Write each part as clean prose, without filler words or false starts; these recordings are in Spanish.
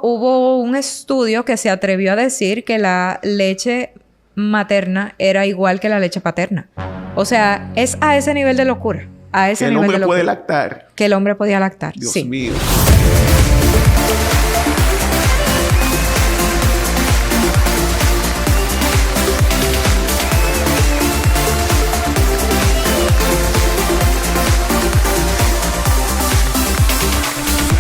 Hubo un estudio que se atrevió a decir que la leche materna era igual que la leche paterna. O sea, es a ese nivel de locura. A ese nivel de locura. Que el hombre puede lactar. Que el hombre podía lactar, Dios sí. mío.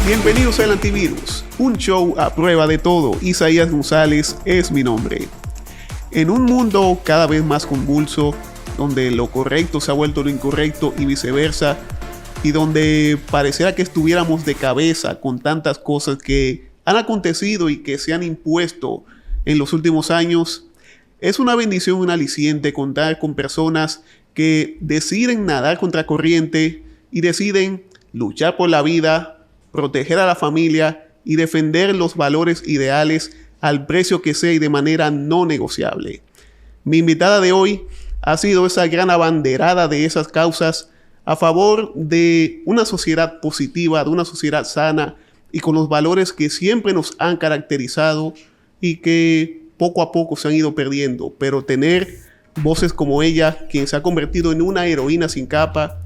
Bienvenidos al Antivirus, un show a prueba de todo. Isaías González es mi nombre. En un mundo cada vez más convulso, donde lo correcto se ha vuelto lo incorrecto y viceversa, y donde pareciera que estuviéramos de cabeza con tantas cosas que han acontecido y que se han impuesto en los últimos años, es una bendición, un aliciente contar con personas que deciden nadar contra corriente y deciden luchar por la vida, proteger a la familia y defender los valores ideales al precio que sea y de manera no negociable. Mi invitada de hoy ha sido esa gran abanderada de esas causas a favor de una sociedad positiva, de una sociedad sana y con los valores que siempre nos han caracterizado y que poco a poco se han ido perdiendo. Pero tener voces como ella, quien se ha convertido en una heroína sin capa,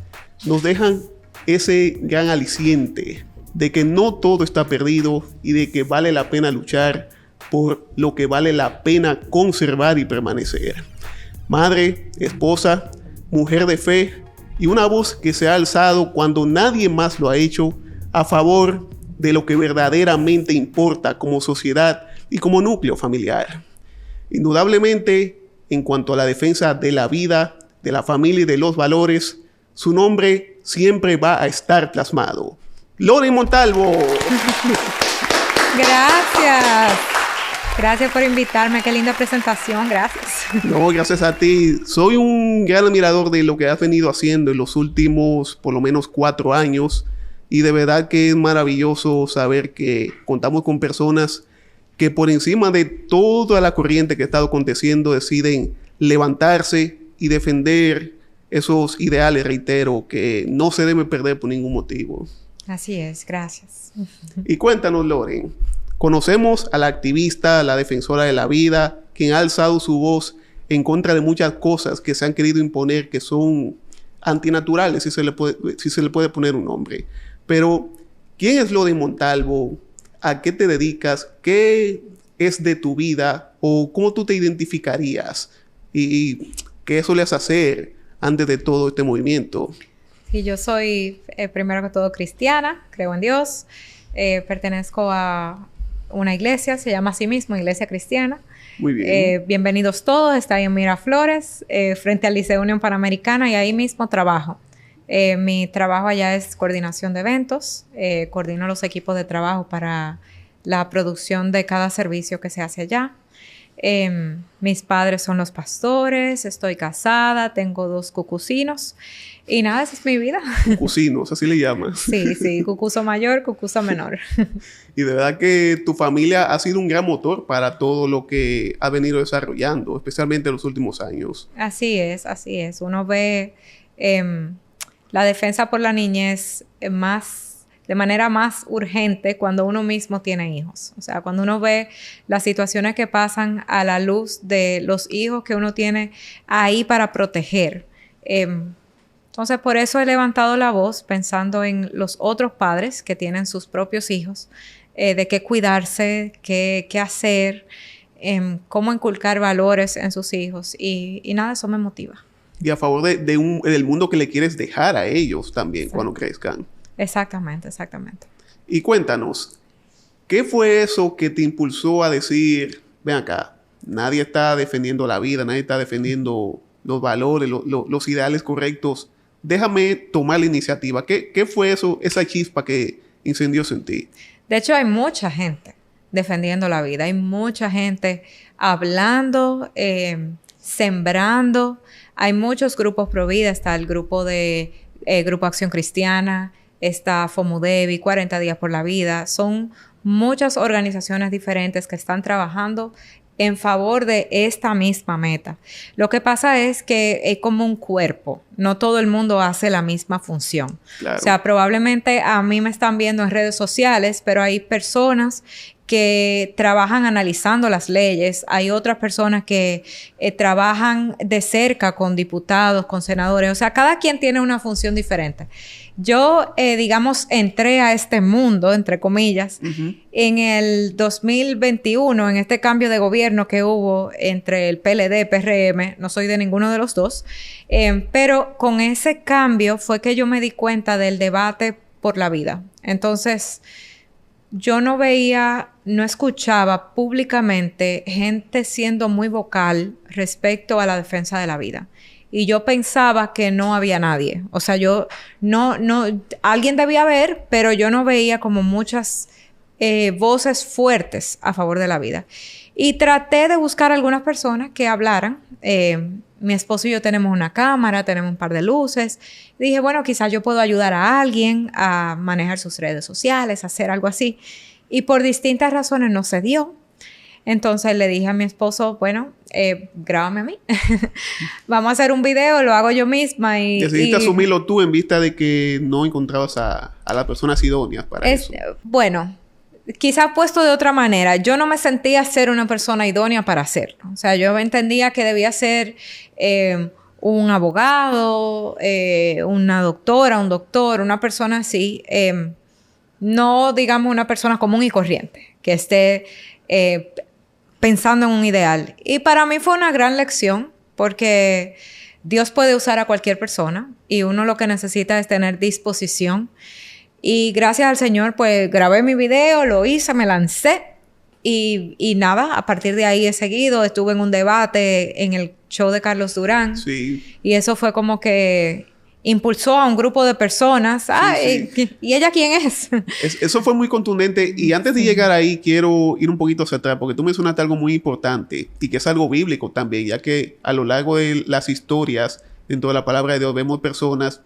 nos dejan ese gran aliciente de que no todo está perdido y de que vale la pena luchar por lo que vale la pena conservar y permanecer. Madre, esposa, mujer de fe y una voz que se ha alzado cuando nadie más lo ha hecho a favor de lo que verdaderamente importa como sociedad y como núcleo familiar. Indudablemente, en cuanto a la defensa de la vida, de la familia y de los valores, su nombre siempre va a estar plasmado. Loren Montalvo. Gracias. Gracias por invitarme. Qué linda presentación. Gracias. No, gracias a ti. Soy un gran admirador de lo que has venido haciendo en los últimos, por lo menos 4 años. Y de verdad que es maravilloso saber que contamos con personas que por encima de toda la corriente que ha estado aconteciendo deciden levantarse y defender esos ideales, reitero, que no se deben perder por ningún motivo. Así es, gracias. Y cuéntanos, Loren, conocemos a la activista, a la defensora de la vida, quien ha alzado su voz en contra de muchas cosas que se han querido imponer que son antinaturales, si se le puede poner un nombre. Pero, ¿quién es Loren Montalvo? ¿A qué te dedicas? ¿Qué es de tu vida? ¿O cómo tú te identificarías? ¿Y qué sueles hacer antes de todo este movimiento? Y yo soy, primero que todo, cristiana, creo en Dios, pertenezco a una iglesia, se llama así mismo, Iglesia Cristiana. Muy bien. Bienvenidos todos, está ahí en Miraflores, frente al Liceo Unión Panamericana, y ahí mismo trabajo. Mi trabajo allá es coordinación de eventos, coordino los equipos de trabajo para la producción de cada servicio que se hace allá. Mis padres son los pastores, estoy casada, tengo 2 cucucinos y nada, esa es mi vida. Cucucinos, así le llaman. Sí, cucuzo mayor, cucuzo menor. Y de verdad que tu familia ha sido un gran motor para todo lo que ha venido desarrollando, especialmente en los últimos años. Así es. Uno ve la defensa por la niñez de manera más urgente cuando uno mismo tiene hijos. O sea, cuando uno ve las situaciones que pasan a la luz de los hijos que uno tiene ahí para proteger. Entonces, por eso he levantado la voz pensando en los otros padres que tienen sus propios hijos, de qué cuidarse, qué hacer, cómo inculcar valores en sus hijos. Y nada, eso me motiva. Y a favor del mundo que le quieres dejar a ellos también, sí, cuando crezcan. Exactamente. Y cuéntanos, ¿qué fue eso que te impulsó a decir, ven acá, nadie está defendiendo la vida, nadie está defendiendo los valores, los ideales correctos? Déjame tomar la iniciativa. ¿Qué fue eso, esa chispa que incendió en ti? De hecho, hay mucha gente defendiendo la vida. Hay mucha gente hablando, sembrando. Hay muchos grupos pro vida. Está el grupo de Grupo Acción Cristiana, está FOMUDEVI, 40 Días por la Vida. Son muchas organizaciones diferentes que están trabajando en favor de esta misma meta. Lo que pasa es que es como un cuerpo. No todo el mundo hace la misma función. Claro. O sea, probablemente a mí me están viendo en redes sociales, pero hay personas que trabajan analizando las leyes, hay otras personas que trabajan de cerca con diputados, con senadores, o sea, cada quien tiene una función diferente. Yo, digamos, entré a este mundo, entre comillas, en el 2021, en este cambio de gobierno que hubo entre el PLD y PRM, no soy de ninguno de los dos, pero con ese cambio fue que yo me di cuenta del debate por la vida. Entonces, yo no escuchaba públicamente gente siendo muy vocal respecto a la defensa de la vida. Y yo pensaba que no había nadie. O sea, alguien debía haber, pero yo no veía como muchas voces fuertes a favor de la vida. Y traté de buscar algunas personas que hablaran. Mi esposo y yo tenemos una cámara, tenemos un par de luces. Dije, bueno, quizás yo puedo ayudar a alguien a manejar sus redes sociales, hacer algo así. Y por distintas razones no se dio. Entonces le dije a mi esposo, bueno, grábame a mí. Vamos a hacer un video, lo hago yo misma. Decidiste asumirlo tú en vista de que no encontrabas a las personas idóneas para eso. Bueno, quizá puesto de otra manera. Yo no me sentía ser una persona idónea para hacerlo. O sea, yo entendía que debía ser un abogado, una doctora, un doctor, una persona así. No, digamos, una persona común y corriente que esté pensando en un ideal. Y para mí fue una gran lección porque Dios puede usar a cualquier persona y uno lo que necesita es tener disposición. Y gracias al Señor, pues grabé mi video, lo hice, me lancé y nada, a partir de ahí he seguido. Estuve en un debate en el show de Carlos Durán. Sí. Y eso fue como que impulsó a un grupo de personas. Sí. ¿Y ella quién es? Eso fue muy contundente. Y antes de llegar ahí, quiero ir un poquito hacia atrás, porque tú mencionaste algo muy importante y que es algo bíblico también, ya que a lo largo de las historias, dentro de la palabra de Dios, vemos personas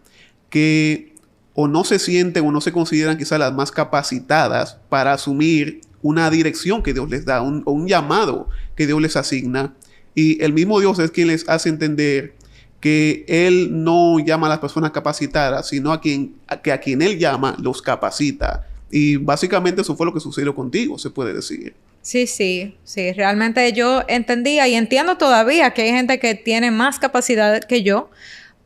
que o no se sienten o no se consideran quizás las más capacitadas para asumir una dirección que Dios les da, o un llamado que Dios les asigna. Y el mismo Dios es quien les hace entender que Él no llama a las personas capacitadas, sino a quien Él llama los capacita. Y básicamente eso fue lo que sucedió contigo, se puede decir. Sí. Realmente yo entendía y entiendo todavía que hay gente que tiene más capacidad que yo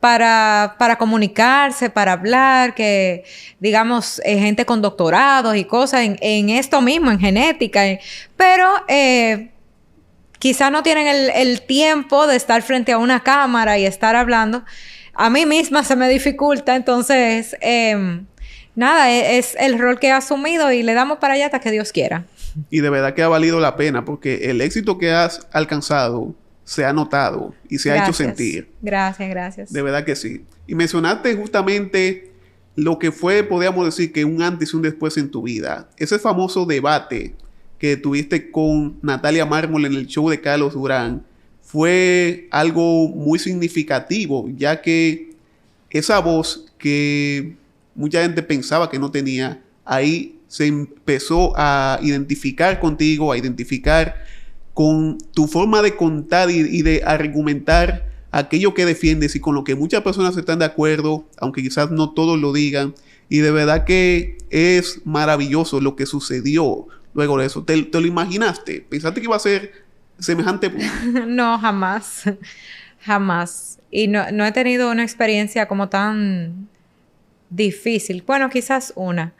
para comunicarse, para hablar, que digamos, gente con doctorados y cosas en esto mismo, en genética. Pero quizás no tienen el tiempo de estar frente a una cámara y estar hablando. A mí misma se me dificulta, entonces, nada, es el rol que he asumido y le damos para allá hasta que Dios quiera. Y de verdad que ha valido la pena porque el éxito que has alcanzado se ha notado y se ha hecho sentir. Gracias. De verdad que sí. Y mencionaste justamente lo que fue, podríamos decir, que un antes y un después en tu vida. Ese famoso debate que tuviste con Natalia Mármol en el show de Carlos Durán fue algo muy significativo, ya que esa voz que mucha gente pensaba que no tenía, ahí se empezó a identificar contigo, a identificar con tu forma de contar y de argumentar aquello que defiendes y con lo que muchas personas están de acuerdo, aunque quizás no todos lo digan. Y de verdad que es maravilloso lo que sucedió luego de eso. ¿Te lo imaginaste? ¿Pensaste que iba a ser semejante? No, jamás. Jamás. Y no he tenido una experiencia como tan difícil. Bueno, quizás una.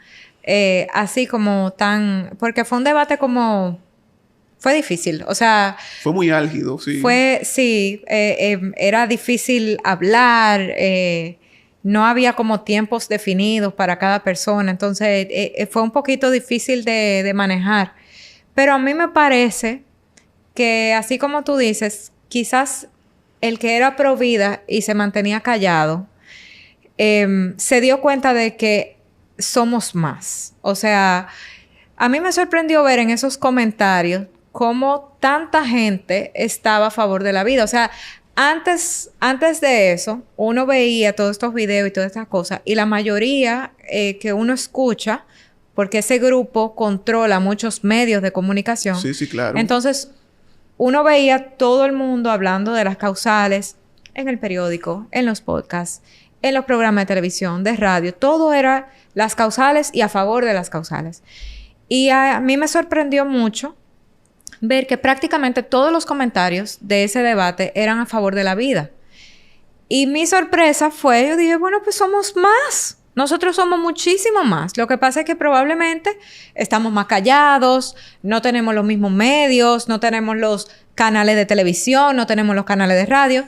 Así como tan... Porque fue un debate como... Fue difícil, o sea... Fue muy álgido, sí. Era difícil hablar, no había como tiempos definidos para cada persona, entonces fue un poquito difícil de manejar. Pero a mí me parece que, así como tú dices, quizás el que era pro vida y se mantenía callado, se dio cuenta de que somos más. O sea, a mí me sorprendió ver en esos comentarios cómo tanta gente estaba a favor de la vida. O sea, antes de eso, uno veía todos estos videos y todas estas cosas, y la mayoría que uno escucha, porque ese grupo controla muchos medios de comunicación. Sí, claro. Entonces, uno veía todo el mundo hablando de las causales en el periódico, en los podcasts, en los programas de televisión, de radio. Todo era las causales y a favor de las causales. Y a mí me sorprendió mucho ver que prácticamente todos los comentarios de ese debate eran a favor de la vida. Y mi sorpresa fue, yo dije, bueno, pues somos más. Nosotros somos muchísimo más. Lo que pasa es que probablemente estamos más callados, no tenemos los mismos medios, no tenemos los canales de televisión, no tenemos los canales de radio,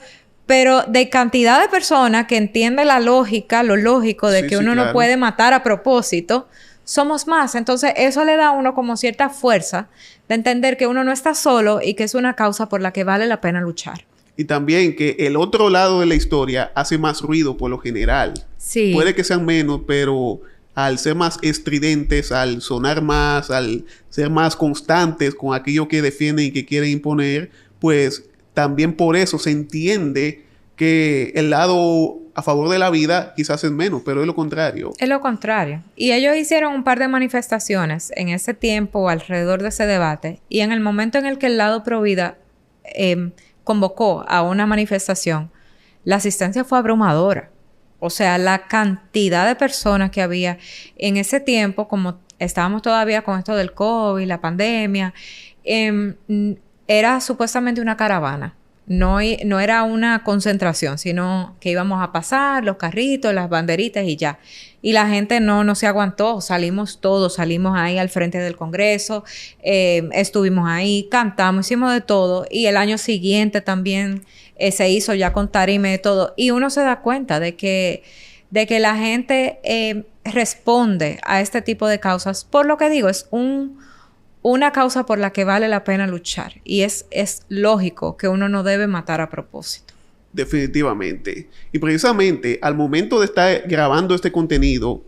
pero de cantidad de personas que entienden la lógica, lo lógico de que uno no puede matar a propósito, somos más. Entonces, eso le da a uno como cierta fuerza de entender que uno no está solo y que es una causa por la que vale la pena luchar. Y también que el otro lado de la historia hace más ruido por lo general. Sí. Puede que sean menos, pero al ser más estridentes, al sonar más, al ser más constantes con aquello que defienden y que quieren imponer, pues también por eso se entiende que el lado a favor de la vida quizás es menos, pero es lo contrario. Es lo contrario. Y ellos hicieron un par de manifestaciones en ese tiempo alrededor de ese debate. Y en el momento en el que el lado pro vida convocó a una manifestación, la asistencia fue abrumadora. O sea, la cantidad de personas que había en ese tiempo, como estábamos todavía con esto del COVID, la pandemia, era supuestamente una caravana. No era una concentración, sino que íbamos a pasar los carritos, las banderitas y ya. Y la gente no se aguantó. Salimos todos, salimos ahí al frente del Congreso, estuvimos ahí, cantamos, hicimos de todo. Y el año siguiente también se hizo ya con tarima y todo. Y uno se da cuenta de que la gente responde a este tipo de causas. Por lo que digo, es una causa por la que vale la pena luchar. Y es lógico que uno no debe matar a propósito. Definitivamente. Y precisamente al momento de estar grabando este contenido,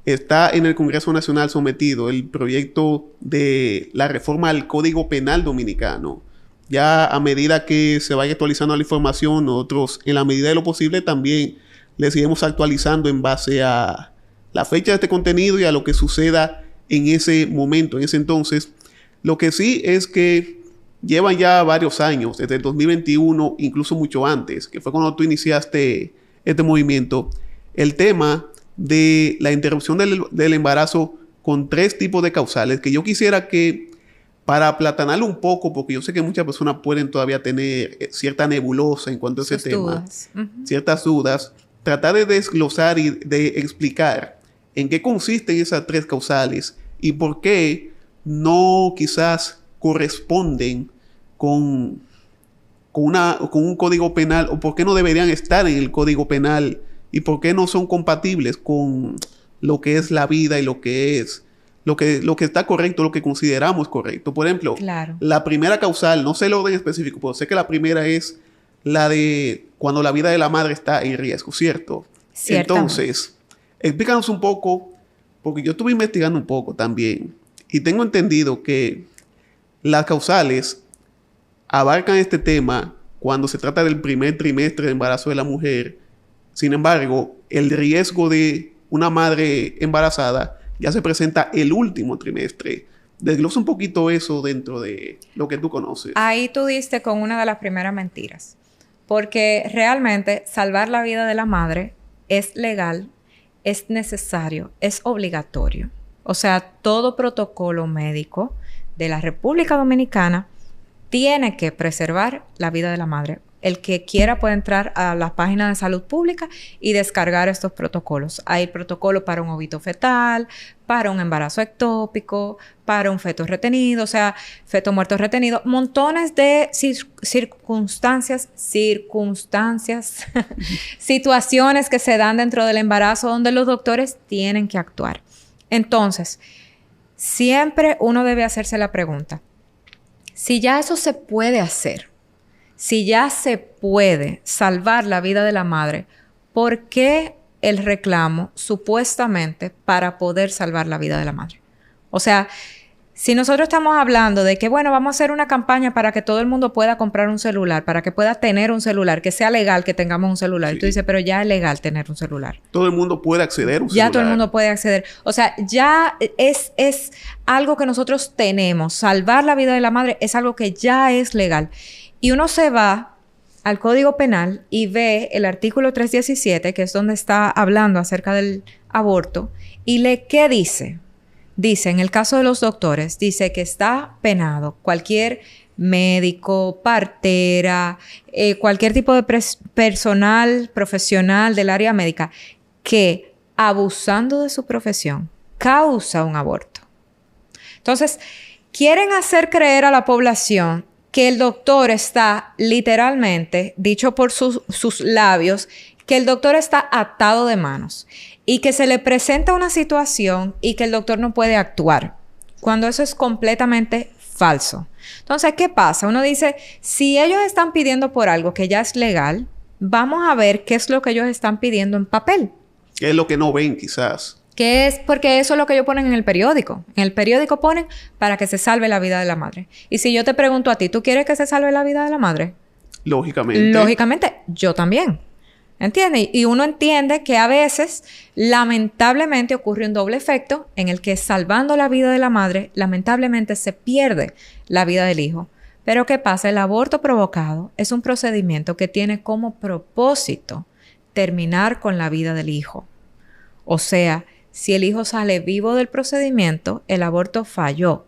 está en el Congreso Nacional sometido el proyecto de la reforma al Código Penal Dominicano. Ya a medida que se vaya actualizando la información, nosotros, en la medida de lo posible, también les iremos actualizando en base a la fecha de este contenido y a lo que suceda en ese momento, en ese entonces. Lo que sí es que llevan ya varios años, desde el 2021, incluso mucho antes, que fue cuando tú iniciaste este movimiento, el tema de la interrupción del embarazo con 3 tipos de causales, que yo quisiera que, para aplatanarlo un poco, porque yo sé que muchas personas pueden todavía tener cierta nebulosa en cuanto a ese tema, ciertas dudas, tratar de desglosar y de explicar en qué consisten esas 3 causales y por qué no quizás corresponden con un código penal, o por qué no deberían estar en el código penal y por qué no son compatibles con lo que es la vida y lo que es lo que está correcto, lo que consideramos correcto. Por ejemplo, la primera causal, no sé el orden específico, pero sé que la primera es la de cuando la vida de la madre está en riesgo, ¿cierto? Entonces, explícanos un poco, porque yo estuve investigando un poco también y tengo entendido que las causales abarcan este tema cuando se trata del primer trimestre de embarazo de la mujer. Sin embargo, el riesgo de una madre embarazada ya se presenta el último trimestre. Desglosa un poquito eso dentro de lo que tú conoces. Ahí tú diste con una de las primeras mentiras. Porque realmente salvar la vida de la madre es legal, es necesario, es obligatorio. O sea, todo protocolo médico de la República Dominicana tiene que preservar la vida de la madre. El que quiera puede entrar a la página de salud pública y descargar estos protocolos. Hay protocolo para un óbito fetal, para un embarazo ectópico, para un feto retenido, o sea, feto muerto retenido. Montones de circunstancias, situaciones que se dan dentro del embarazo donde los doctores tienen que actuar. Entonces, siempre uno debe hacerse la pregunta, si ya eso se puede hacer, si ya se puede salvar la vida de la madre, ¿por qué el reclamo supuestamente para poder salvar la vida de la madre? O sea, si nosotros estamos hablando de que, bueno, vamos a hacer una campaña para que todo el mundo pueda comprar un celular, para que pueda tener un celular, que sea legal que tengamos un celular. Sí. Y tú dices, pero ya es legal tener un celular. Todo el mundo puede acceder a un celular. Ya todo el mundo puede acceder. O sea, ya es algo que nosotros tenemos. Salvar la vida de la madre es algo que ya es legal. Y uno se va al Código Penal y ve el artículo 317, que es donde está hablando acerca del aborto, y lee qué dice. dice, en el caso de los doctores, dice que está penado cualquier médico, partera, cualquier tipo de personal profesional del área médica que, abusando de su profesión, causa un aborto. Entonces, quieren hacer creer a la población que el doctor está literalmente, dicho por sus labios, que el doctor está atado de manos y que se le presenta una situación y que el doctor no puede actuar, cuando eso es completamente falso. Entonces, ¿qué pasa? Uno dice, si ellos están pidiendo por algo que ya es legal, vamos a ver qué es lo que ellos están pidiendo en papel. ¿Qué es lo que no ven, quizás? ¿Qué es? Porque eso es lo que ellos ponen en el periódico. En el periódico ponen para que se salve la vida de la madre. Y si yo te pregunto a ti, ¿tú quieres que se salve la vida de la madre? Lógicamente. Lógicamente, yo también. ¿Entiendes? Y uno entiende que a veces, lamentablemente, ocurre un doble efecto en el que salvando la vida de la madre, lamentablemente se pierde la vida del hijo. Pero ¿qué pasa? El aborto provocado es un procedimiento que tiene como propósito terminar con la vida del hijo. O sea, si el hijo sale vivo del procedimiento, el aborto falló.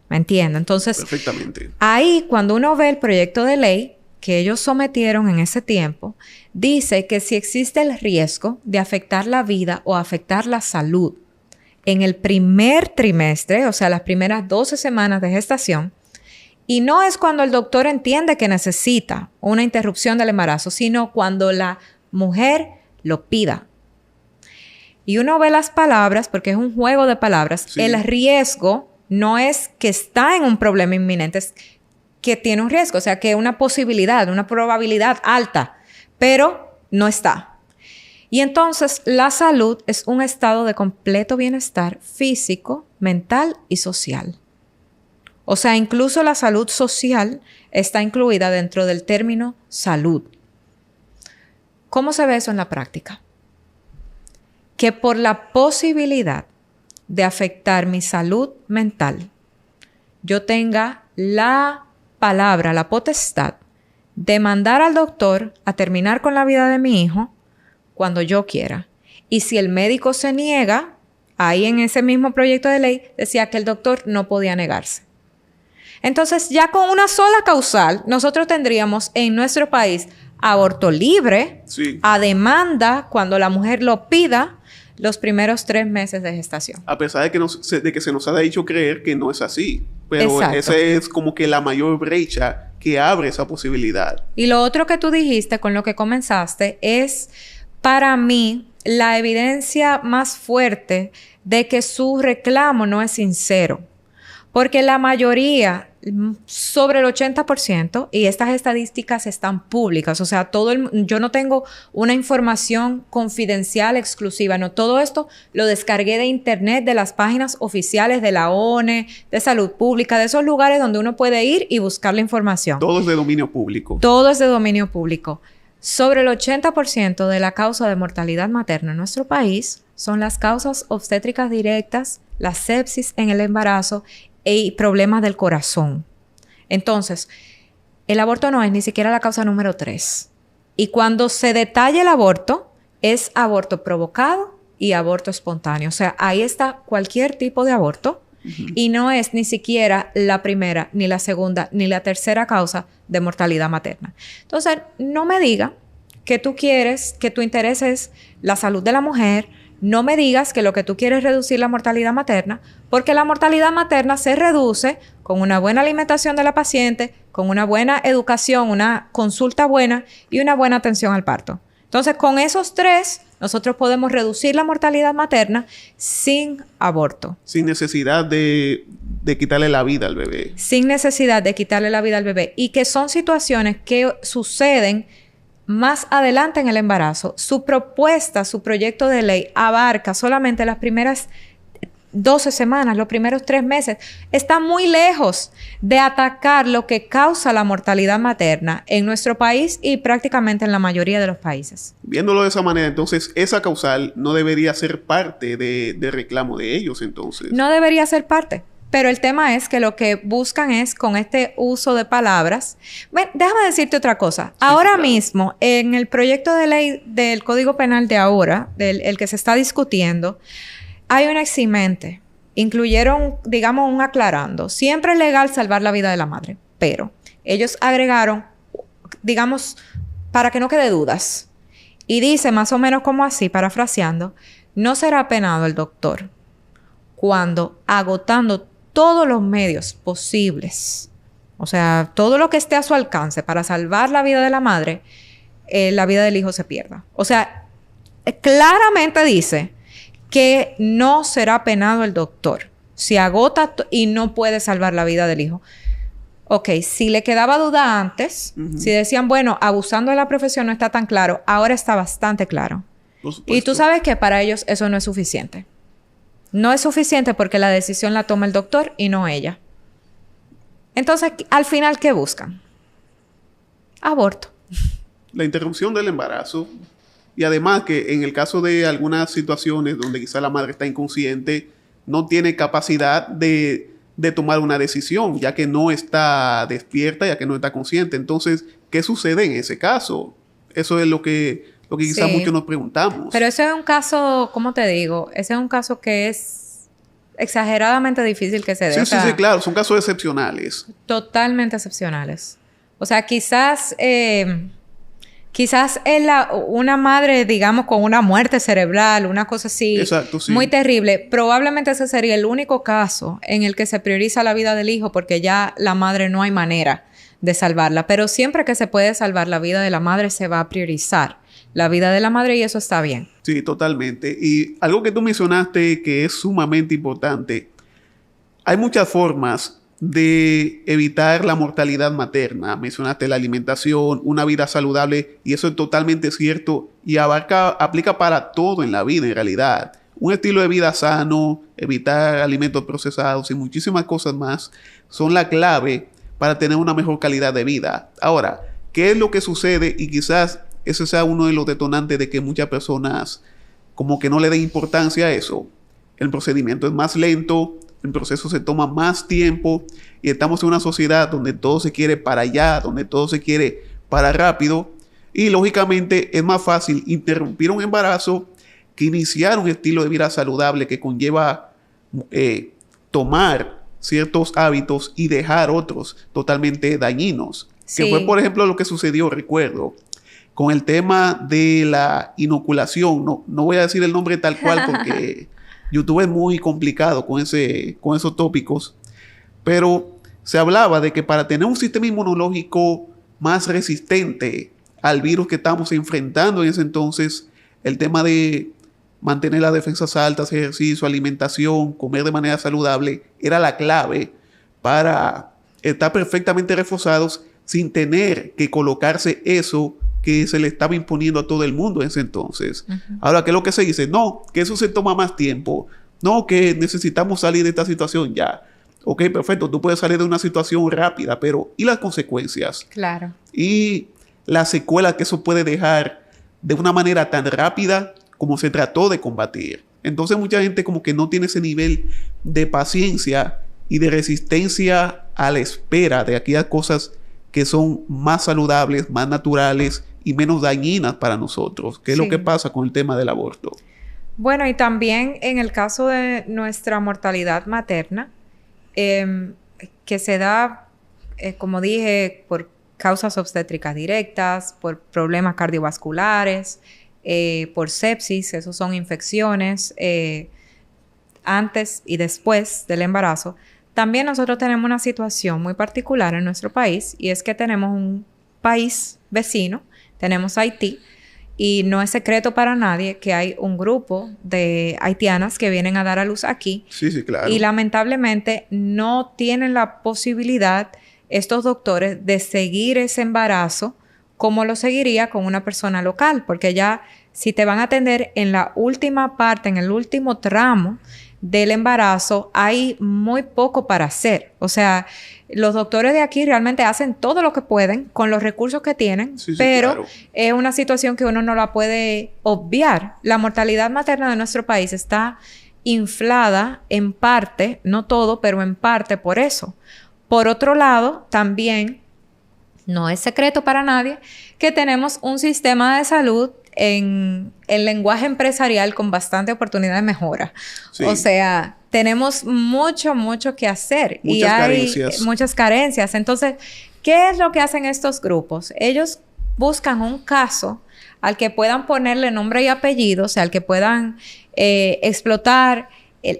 ¿Me entiendes? Entonces, perfectamente. Ahí, cuando uno ve el proyecto de ley que ellos sometieron en ese tiempo, dice que si existe el riesgo de afectar la vida o afectar la salud en el primer trimestre, o sea, las primeras 12 semanas de gestación, y no es cuando el doctor entiende que necesita una interrupción del embarazo, sino cuando la mujer lo pida. Y uno ve las palabras, porque es un juego de palabras. Sí. El riesgo no es que está en un problema inminente, es que tiene un riesgo, o sea, que una posibilidad, una probabilidad alta, pero no está. Y entonces la salud es un estado de completo bienestar físico, mental y social. O sea, incluso la salud social está incluida dentro del término salud. ¿Cómo se ve eso en la práctica? Que por la posibilidad de afectar mi salud mental, yo tenga la palabra, la potestad de mandar al doctor a terminar con la vida de mi hijo cuando yo quiera. Y si el médico se niega, ahí en ese mismo proyecto de ley decía que el doctor no podía negarse. Entonces, ya con una sola causal, nosotros tendríamos en nuestro país aborto libre, sí, a demanda, cuando la mujer lo pida, los primeros 3 meses de gestación. A pesar de que se nos ha dicho creer que no es así. Pero esa es como que la mayor brecha que abre esa posibilidad. Y lo otro que tú dijiste con lo que comenzaste es, para mí, la evidencia más fuerte de que su reclamo no es sincero. Porque la mayoría, sobre el 80%, y estas estadísticas están públicas, o sea, yo no tengo una información confidencial exclusiva, no, todo esto lo descargué de internet, de las páginas oficiales de la ONE, de Salud Pública, de esos lugares donde uno puede ir y buscar la información. Todo es de dominio público. Todo es de dominio público. Sobre el 80% de la causa de mortalidad materna en nuestro país son las causas obstétricas directas, la sepsis en el embarazo y problemas del corazón. Entonces, el aborto no es ni siquiera la causa número 3. Y cuando se detalla el aborto, es aborto provocado y aborto espontáneo. O sea, ahí está cualquier tipo de aborto. Uh-huh. Y no es ni siquiera la primera, ni la segunda, ni la tercera causa de mortalidad materna. Entonces, no me diga que tú quieres, que tu interés es la salud de la mujer. No me digas que lo que tú quieres es reducir la mortalidad materna, porque la mortalidad materna se reduce con una buena alimentación de la paciente, con una buena educación, una consulta buena y una buena atención al parto. Entonces, con esos 3, nosotros podemos reducir la mortalidad materna sin aborto. Sin necesidad de quitarle la vida al bebé. Sin necesidad de quitarle la vida al bebé. Y que son situaciones que suceden más adelante en el embarazo. Su propuesta, su proyecto de ley abarca solamente las primeras 12 semanas, los primeros 3 meses. Está muy lejos de atacar lo que causa la mortalidad materna en nuestro país y prácticamente en la mayoría de los países. Viéndolo de esa manera, entonces, esa causal no debería ser parte del reclamo de ellos, entonces. No debería ser parte. Pero el tema es que lo que buscan es, con este uso de palabras... Bueno, déjame decirte otra cosa. Sí, ahora claro. Mismo, en el proyecto de ley del Código Penal de ahora, el que se está discutiendo, hay una eximente incluyeron, digamos, un aclarando. Siempre es legal salvar la vida de la madre, pero ellos agregaron, digamos, para que no quede dudas. Y dice más o menos como así, parafraseando, no será penado el doctor cuando, agotando todos los medios posibles, o sea, todo lo que esté a su alcance para salvar la vida de la madre, la vida del hijo se pierda. O sea, claramente dice que no será penado el doctor si agota y no puede salvar la vida del hijo. Ok, si le quedaba duda antes, si decían, bueno, abusando de la profesión no está tan claro, ahora está bastante claro. Y tú sabes que para ellos eso no es suficiente. No es suficiente porque la decisión la toma el doctor y no ella. Entonces, al final, ¿qué buscan? Aborto. La interrupción del embarazo. Y además que en el caso de algunas situaciones donde quizá la madre está inconsciente, no tiene capacidad de tomar una decisión, ya que no está despierta, ya que no está consciente. Entonces, ¿qué sucede en ese caso? Eso es lo que quizás muchos nos preguntamos. Pero ese es un caso, ¿cómo te digo? Ese es un caso que es exageradamente difícil que se dé. Sí, claro. Son casos excepcionales. Totalmente excepcionales. O sea, quizás una madre, digamos, con una muerte cerebral, una cosa así. Exacto, sí. Muy terrible. Probablemente ese sería el único caso en el que se prioriza la vida del hijo porque ya la madre no hay manera de salvarla. Pero siempre que se puede salvar la vida de la madre, se va a priorizar la vida de la madre y eso está bien. Sí, totalmente. Y algo que tú mencionaste que es sumamente importante. Hay muchas formas de evitar la mortalidad materna. Mencionaste la alimentación, una vida saludable, y eso es totalmente cierto y aplica para todo en la vida en realidad. Un estilo de vida sano, evitar alimentos procesados y muchísimas cosas más son la clave para tener una mejor calidad de vida. Ahora, ¿qué es lo que sucede? Y quizás ese sea uno de los detonantes de que muchas personas como que no le den importancia a eso. El procedimiento es más lento, el proceso se toma más tiempo y estamos en una sociedad donde todo se quiere para allá, donde todo se quiere para rápido y lógicamente es más fácil interrumpir un embarazo que iniciar un estilo de vida saludable que conlleva tomar ciertos hábitos y dejar otros totalmente dañinos. Sí. Que fue, por ejemplo, lo que sucedió, recuerdo, con el tema de la inoculación. No voy a decir el nombre tal cual porque YouTube es muy complicado con esos tópicos, pero se hablaba de que para tener un sistema inmunológico más resistente al virus que estamos enfrentando en ese entonces, el tema de mantener las defensas altas, ejercicio, alimentación, comer de manera saludable, era la clave para estar perfectamente reforzados sin tener que colocarse eso que se le estaba imponiendo a todo el mundo en ese entonces. Ahora, ¿qué es lo que se dice? No, que eso se toma más tiempo. No, que necesitamos salir de esta situación ya. Ok, perfecto, tú puedes salir de una situación rápida, pero ¿y las consecuencias? Claro. Y las secuelas que eso puede dejar de una manera tan rápida como se trató de combatir. Entonces mucha gente como que no tiene ese nivel de paciencia y de resistencia a la espera de aquellas cosas que son más saludables, más naturales y menos dañinas para nosotros. ¿Qué es lo que pasa con el tema del aborto? Bueno, y también en el caso de nuestra mortalidad materna, que se da, como dije, por causas obstétricas directas, por problemas cardiovasculares, por sepsis, esos son infecciones antes y después del embarazo. También nosotros tenemos una situación muy particular en nuestro país y es que tenemos un país vecino, tenemos Haití, y no es secreto para nadie que hay un grupo de haitianas que vienen a dar a luz aquí. Sí, claro. Y lamentablemente no tienen la posibilidad estos doctores de seguir ese embarazo como lo seguiría con una persona local, porque ya si te van a atender en la última parte, en el último tramo del embarazo, hay muy poco para hacer. O sea, los doctores de aquí realmente hacen todo lo que pueden con los recursos que tienen, pero claro, es una situación que uno no la puede obviar. La mortalidad materna de nuestro país está inflada en parte, no todo, pero en parte por eso. Por otro lado, también No es secreto para nadie que tenemos un sistema de salud en el lenguaje empresarial con bastante oportunidad de mejora. Sí. O sea, tenemos mucho que hacer. Muchas y hay carencias. Muchas carencias. Entonces, ¿qué es lo que hacen estos grupos? Ellos buscan un caso al que puedan ponerle nombre y apellido, o sea, al que puedan explotar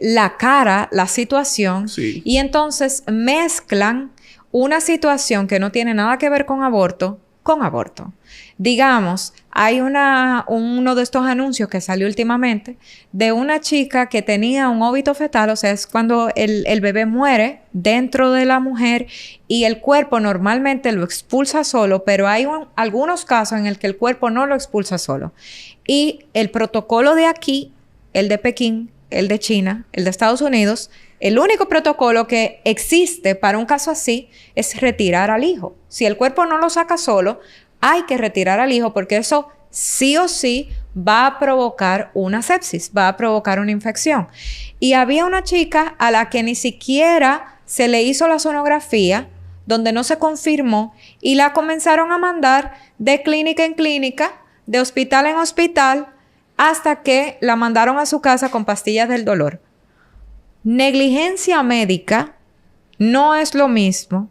la cara, la situación, sí. Y entonces mezclan una situación que no tiene nada que ver con aborto, con aborto. Digamos, hay uno de estos anuncios que salió últimamente de una chica que tenía un óbito fetal, o sea, es cuando el bebé muere dentro de la mujer y el cuerpo normalmente lo expulsa solo, pero hay algunos casos en el que el cuerpo no lo expulsa solo. Y el protocolo de aquí, el de Pekín, el de China, el de Estados Unidos, el único protocolo que existe para un caso así es retirar al hijo. Si el cuerpo no lo saca solo, hay que retirar al hijo porque eso sí o sí va a provocar una sepsis, va a provocar una infección. Y había una chica a la que ni siquiera se le hizo la sonografía, donde no se confirmó, y la comenzaron a mandar de clínica en clínica, de hospital en hospital, hasta que la mandaron a su casa con pastillas del dolor. Negligencia médica no es lo mismo.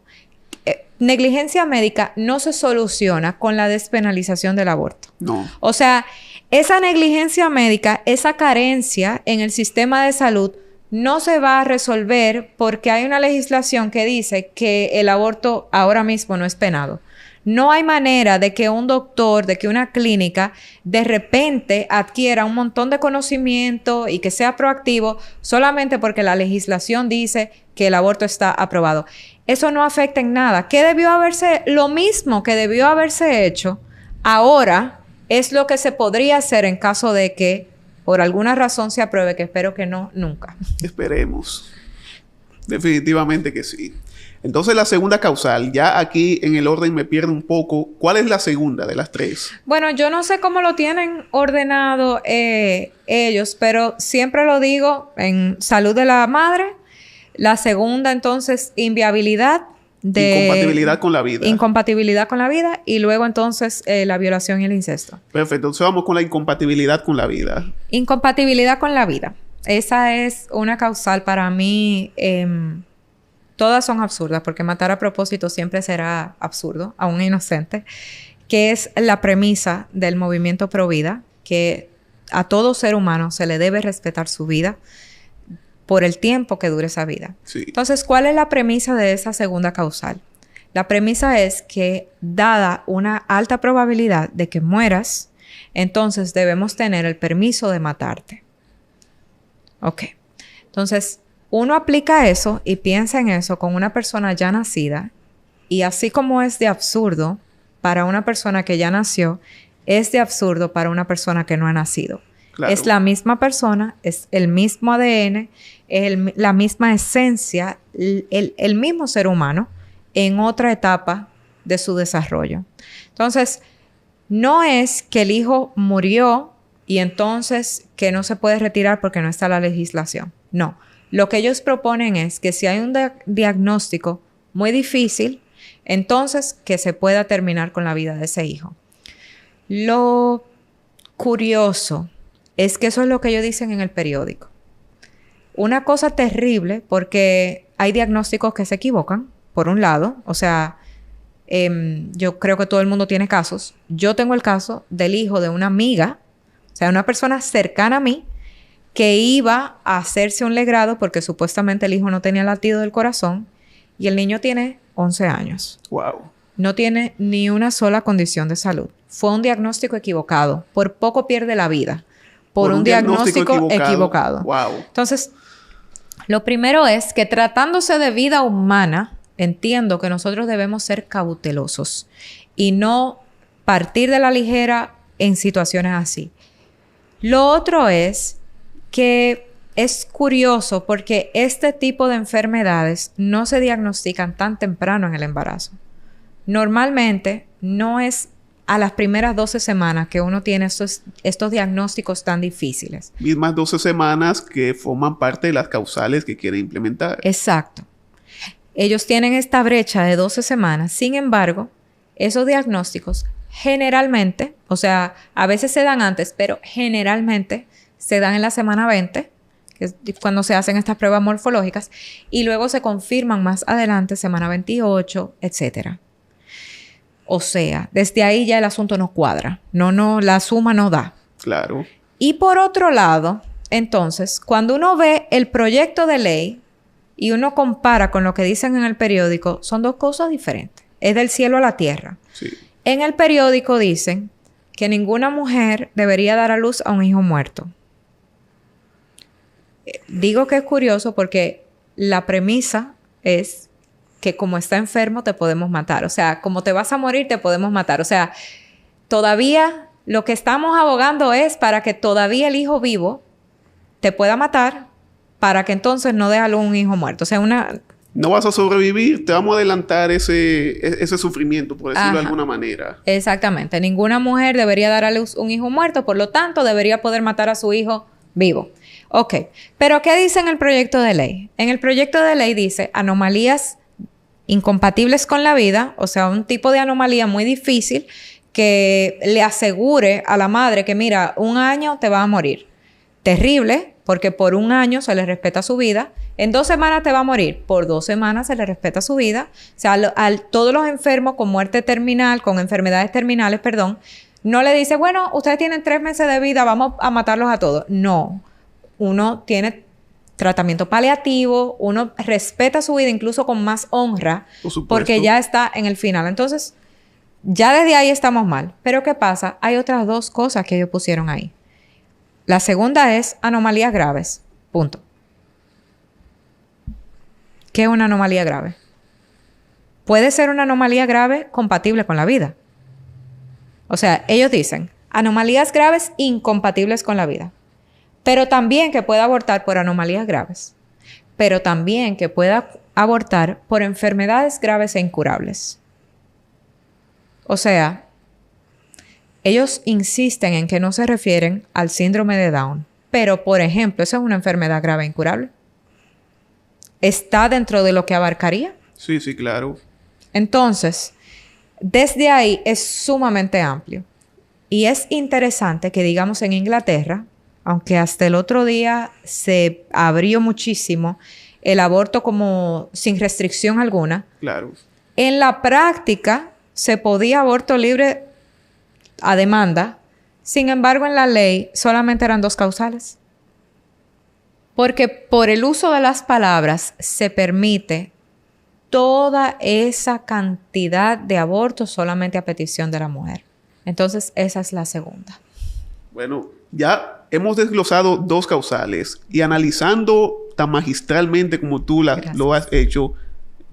Negligencia médica no se soluciona con la despenalización del aborto. No. O sea, esa negligencia médica, esa carencia en el sistema de salud no se va a resolver porque hay una legislación que dice que el aborto ahora mismo no es penado. No hay manera de que un doctor, de que una clínica de repente adquiera un montón de conocimiento y que sea proactivo solamente porque la legislación dice que el aborto está aprobado. Eso no afecta en nada. ¿Qué debió haberse? Lo mismo que debió haberse hecho ahora es lo que se podría hacer en caso de que por alguna razón se apruebe, que espero que no, nunca. Esperemos. Definitivamente que sí. Entonces, la segunda causal, ya aquí en el orden me pierdo un poco. ¿Cuál es la segunda de las tres? Bueno, yo no sé cómo lo tienen ordenado ellos, pero siempre lo digo en salud de la madre. La segunda, entonces, inviabilidad incompatibilidad con la vida. Incompatibilidad con la vida y luego, entonces, la violación y el incesto. Perfecto. Entonces, vamos con la incompatibilidad con la vida. Incompatibilidad con la vida. Esa es una causal para mí... todas son absurdas porque matar a propósito siempre será absurdo a un inocente, que es la premisa del movimiento pro vida, que a todo ser humano se le debe respetar su vida por el tiempo que dure esa vida. Sí. Entonces, ¿cuál es la premisa de esa segunda causal? La premisa es que, dada una alta probabilidad de que mueras, entonces debemos tener el permiso de matarte. Ok. Entonces, uno aplica eso y piensa en eso con una persona ya nacida y así como es de absurdo para una persona que ya nació, es de absurdo para una persona que no ha nacido. Claro. Es la misma persona, es el mismo ADN, la misma esencia, el mismo ser humano en otra etapa de su desarrollo. Entonces, no es que el hijo murió y entonces que no se puede retirar porque no está la legislación. No. Lo que ellos proponen es que si hay un diagnóstico muy difícil, entonces que se pueda terminar con la vida de ese hijo. Lo curioso es que eso es lo que ellos dicen en el periódico. Una cosa terrible porque hay diagnósticos que se equivocan, por un lado. O sea, yo creo que todo el mundo tiene casos. Yo tengo el caso del hijo de una amiga, o sea, una persona cercana a mí, que iba a hacerse un legrado porque supuestamente el hijo no tenía latido del corazón y el niño tiene 11 años. Wow. No tiene ni una sola condición de salud. Fue un diagnóstico equivocado. Por poco pierde la vida. Por un diagnóstico equivocado. Wow. Entonces, lo primero es que tratándose de vida humana, entiendo que nosotros debemos ser cautelosos y no partir de la ligera en situaciones así. Lo otro es que es curioso porque este tipo de enfermedades no se diagnostican tan temprano en el embarazo. Normalmente no es a las primeras 12 semanas que uno tiene estos diagnósticos tan difíciles. Mismas 12 semanas que forman parte de las causales que quieren implementar. Exacto. Ellos tienen esta brecha de 12 semanas. Sin embargo, esos diagnósticos generalmente, o sea, a veces se dan antes, pero generalmente se dan en la semana 20, que es cuando se hacen estas pruebas morfológicas, y luego se confirman más adelante, semana 28, etcétera. O sea, desde ahí ya el asunto no cuadra. No, la suma no da. Claro. Y por otro lado, entonces, cuando uno ve el proyecto de ley y uno compara con lo que dicen en el periódico, son dos cosas diferentes. Es del cielo a la tierra. Sí. En el periódico dicen que ninguna mujer debería dar a luz a un hijo muerto. Digo que es curioso porque la premisa es que como está enfermo te podemos matar. O sea, como te vas a morir te podemos matar. O sea, todavía lo que estamos abogando es para que todavía el hijo vivo te pueda matar para que entonces no dé a luz un hijo muerto. O sea, no vas a sobrevivir, te vamos a adelantar ese sufrimiento, por decirlo de alguna manera. Exactamente. Ninguna mujer debería dar a luz un hijo muerto, por lo tanto, debería poder matar a su hijo vivo. Ok. Pero, ¿qué dice en el proyecto de ley? En el proyecto de ley dice anomalías incompatibles con la vida, o sea, un tipo de anomalía muy difícil que le asegure a la madre que, mira, 1 año te vas a morir. Terrible, porque por 1 año se le respeta su vida. En 2 semanas te va a morir. Por 2 semanas se le respeta su vida. O sea, todos los enfermos con muerte terminal, con enfermedades terminales, no le dice, bueno, ustedes tienen 3 meses de vida, vamos a matarlos a todos. No. Uno tiene tratamiento paliativo, uno respeta su vida incluso con más honra, porque ya está en el final. Entonces, ya desde ahí estamos mal. Pero ¿qué pasa? Hay otras 2 cosas que ellos pusieron ahí. La segunda es anomalías graves. Punto. ¿Qué es una anomalía grave? Puede ser una anomalía grave compatible con la vida. O sea, ellos dicen anomalías graves incompatibles con la vida. Pero también que pueda abortar por anomalías graves. Pero también que pueda abortar por enfermedades graves e incurables. O sea, ellos insisten en que no se refieren al síndrome de Down. Pero, por ejemplo, ¿eso es una enfermedad grave e incurable? ¿Está dentro de lo que abarcaría? Sí, sí, claro. Entonces, desde ahí es sumamente amplio. Y es interesante que, digamos, en Inglaterra, aunque hasta el otro día se abrió muchísimo el aborto como sin restricción alguna. Claro. En la práctica se podía aborto libre a demanda. Sin embargo, en la ley solamente eran 2 causales. Porque por el uso de las palabras se permite toda esa cantidad de abortos solamente a petición de la mujer. Entonces, esa es la segunda. Bueno, ya hemos desglosado 2 causales y analizando tan magistralmente como tú lo has hecho,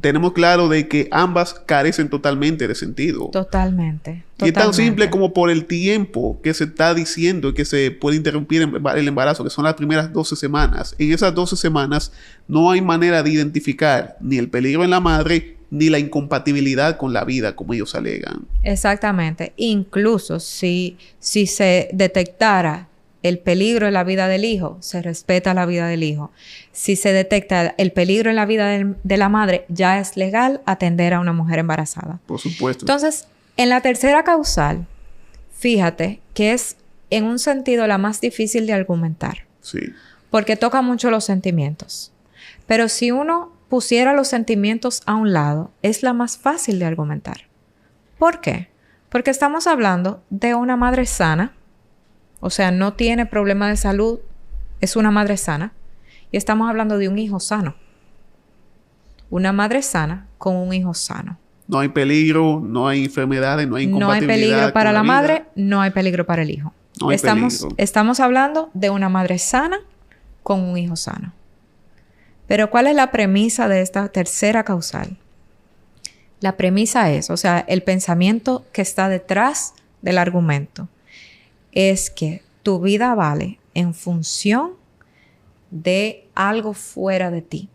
tenemos claro de que ambas carecen totalmente de sentido. Totalmente. Y es tan simple como por el tiempo que se está diciendo que se puede interrumpir el embarazo, que son las primeras 12 semanas. En esas 12 semanas no hay manera de identificar ni el peligro en la madre ni la incompatibilidad con la vida, como ellos alegan. Exactamente. Incluso si se detectara el peligro en la vida del hijo, se respeta la vida del hijo. Si se detecta el peligro en la vida de la madre, ya es legal atender a una mujer embarazada. Por supuesto. Entonces, en la tercera causal, fíjate que es en un sentido la más difícil de argumentar. Sí. Porque toca mucho los sentimientos. Pero si uno pusiera los sentimientos a un lado, es la más fácil de argumentar. ¿Por qué? Porque estamos hablando de una madre sana. O sea, no tiene problema de salud, es una madre sana. Y estamos hablando de un hijo sano. Una madre sana con un hijo sano. No hay peligro, no hay enfermedades, no hay incompatibilidad. No hay peligro para la madre, no hay peligro para el hijo. No hay peligro. Estamos hablando de una madre sana con un hijo sano. Pero ¿cuál es la premisa de esta tercera causal? La premisa es, o sea, el pensamiento que está detrás del argumento, es que tu vida vale en función de algo fuera de ti.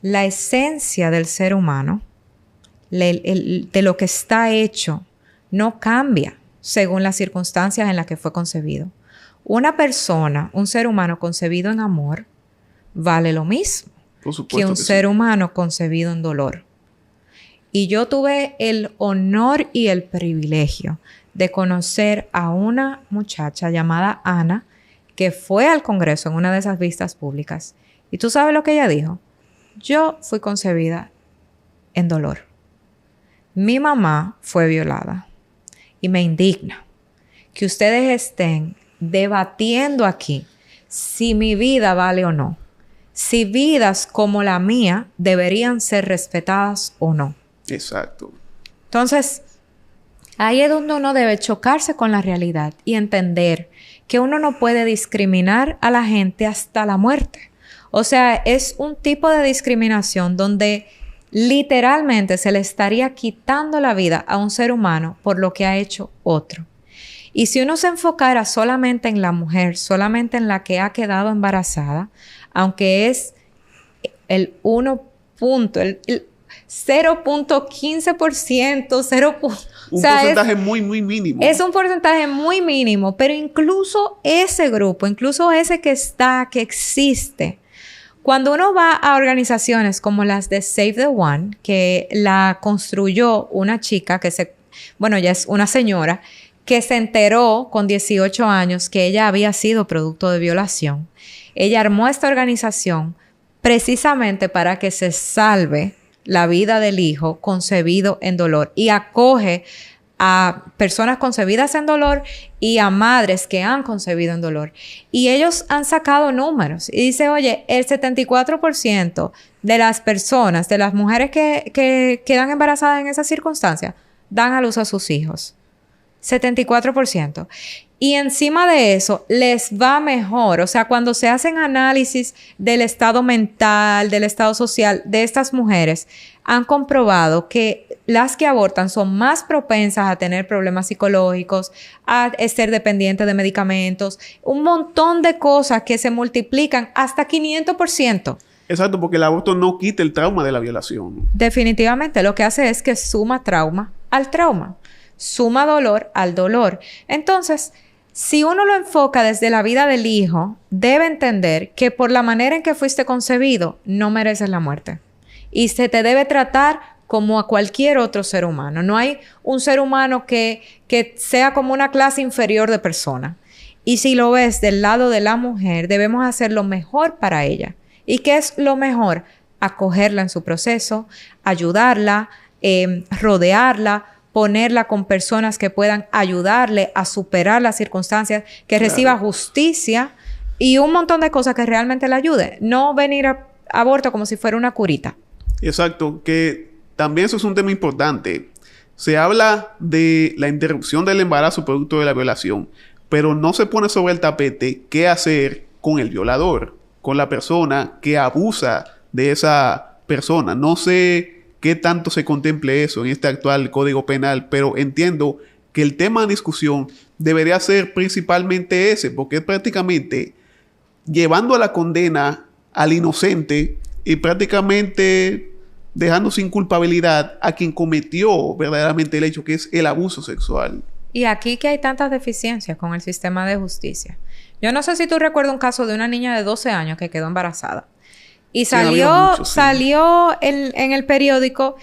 La esencia del ser humano, de lo que está hecho, no cambia según las circunstancias en las que fue concebido. Una persona, un ser humano concebido en amor, vale lo mismo Por supuesto que un ser humano concebido en dolor. Y yo tuve el honor y el privilegio de conocer a una muchacha llamada Ana, que fue al Congreso en una de esas vistas públicas. ¿Y tú sabes lo que ella dijo? Yo fui concebida en dolor. Mi mamá fue violada. Y me indigna que ustedes estén debatiendo aquí si mi vida vale o no. Si vidas como la mía deberían ser respetadas o no. Exacto. Entonces, ahí es donde uno debe chocarse con la realidad y entender que uno no puede discriminar a la gente hasta la muerte. O sea, es un tipo de discriminación donde literalmente se le estaría quitando la vida a un ser humano por lo que ha hecho otro. Y si uno se enfocara solamente en la mujer, solamente en la que ha quedado embarazada, aunque es el 0.15%, un porcentaje muy mínimo. Es un porcentaje muy mínimo, pero incluso ese grupo, incluso ese que existe, cuando uno va a organizaciones como las de Save the One, que la construyó una chica ya es una señora, que se enteró con 18 años que ella había sido producto de violación. Ella armó esta organización precisamente para que se salve la vida del hijo concebido en dolor y acoge a personas concebidas en dolor y a madres que han concebido en dolor. Y ellos han sacado números y dice, oye, el 74% de las personas, de las mujeres que quedan embarazadas en esas circunstancias, dan a luz a sus hijos. 74%. Y encima de eso, les va mejor. O sea, cuando se hacen análisis del estado mental, del estado social de estas mujeres, han comprobado que las que abortan son más propensas a tener problemas psicológicos, a ser dependientes de medicamentos, un montón de cosas que se multiplican hasta 500%. Exacto, porque el aborto no quita el trauma de la violación. Definitivamente, lo que hace es que suma trauma al trauma. Suma dolor al dolor. Entonces, si uno lo enfoca desde la vida del hijo, debe entender que por la manera en que fuiste concebido, no mereces la muerte. Y se te debe tratar como a cualquier otro ser humano. No hay un ser humano que sea como una clase inferior de persona. Y si lo ves del lado de la mujer, debemos hacer lo mejor para ella. ¿Y qué es lo mejor? Acogerla en su proceso, ayudarla, rodearla, ponerla con personas que puedan ayudarle a superar las circunstancias, que reciba justicia y un montón de cosas que realmente le ayude. No venir a aborto como si fuera una curita. Exacto, que también eso es un tema importante. Se habla de la interrupción del embarazo producto de la violación, pero no se pone sobre el tapete qué hacer con el violador, con la persona que abusa de esa persona. No sé qué tanto se contemple eso en este actual Código Penal, pero entiendo que el tema de discusión debería ser principalmente ese, porque es prácticamente llevando a la condena al inocente y prácticamente dejando sin culpabilidad a quien cometió verdaderamente el hecho, que es el abuso sexual. Y aquí que hay tantas deficiencias con el sistema de justicia. Yo no sé si tú recuerdas un caso de una niña de 12 años que quedó embarazada. Y salió en el periódico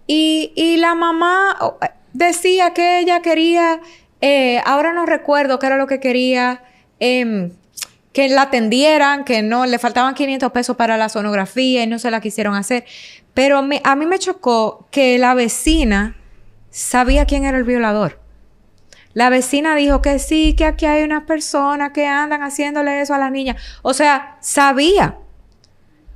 y la mamá decía que ella quería, ahora no recuerdo qué era lo que quería, que la atendieran, que no, le faltaban 500 pesos para la sonografía y no se la quisieron hacer. Pero a mí me chocó que la vecina sabía quién era el violador. La vecina dijo que sí, que aquí hay unas personas que andan haciéndole eso a las niñas. O sea, sabía.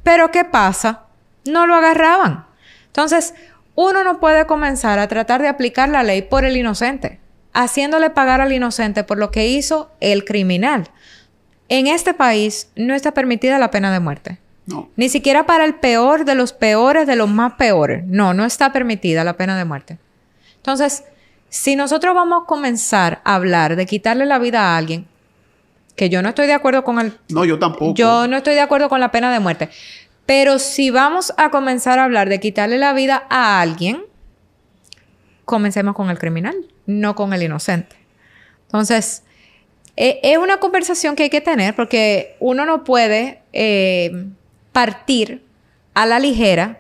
Pero ¿qué pasa? No lo agarraban. Entonces, uno no puede comenzar a tratar de aplicar la ley por el inocente, haciéndole pagar al inocente por lo que hizo el criminal. En este país no está permitida la pena de muerte. No. Ni siquiera para el peor de los peores, de los más peores. No está permitida la pena de muerte. Entonces, si nosotros vamos a comenzar a hablar de quitarle la vida a alguien, que yo no estoy de acuerdo con el... No, yo tampoco. Yo no estoy de acuerdo con la pena de muerte. Pero si vamos a comenzar a hablar de quitarle la vida a alguien, comencemos con el criminal, no con el inocente. Entonces, es una conversación que hay que tener porque uno no puede partir a la ligera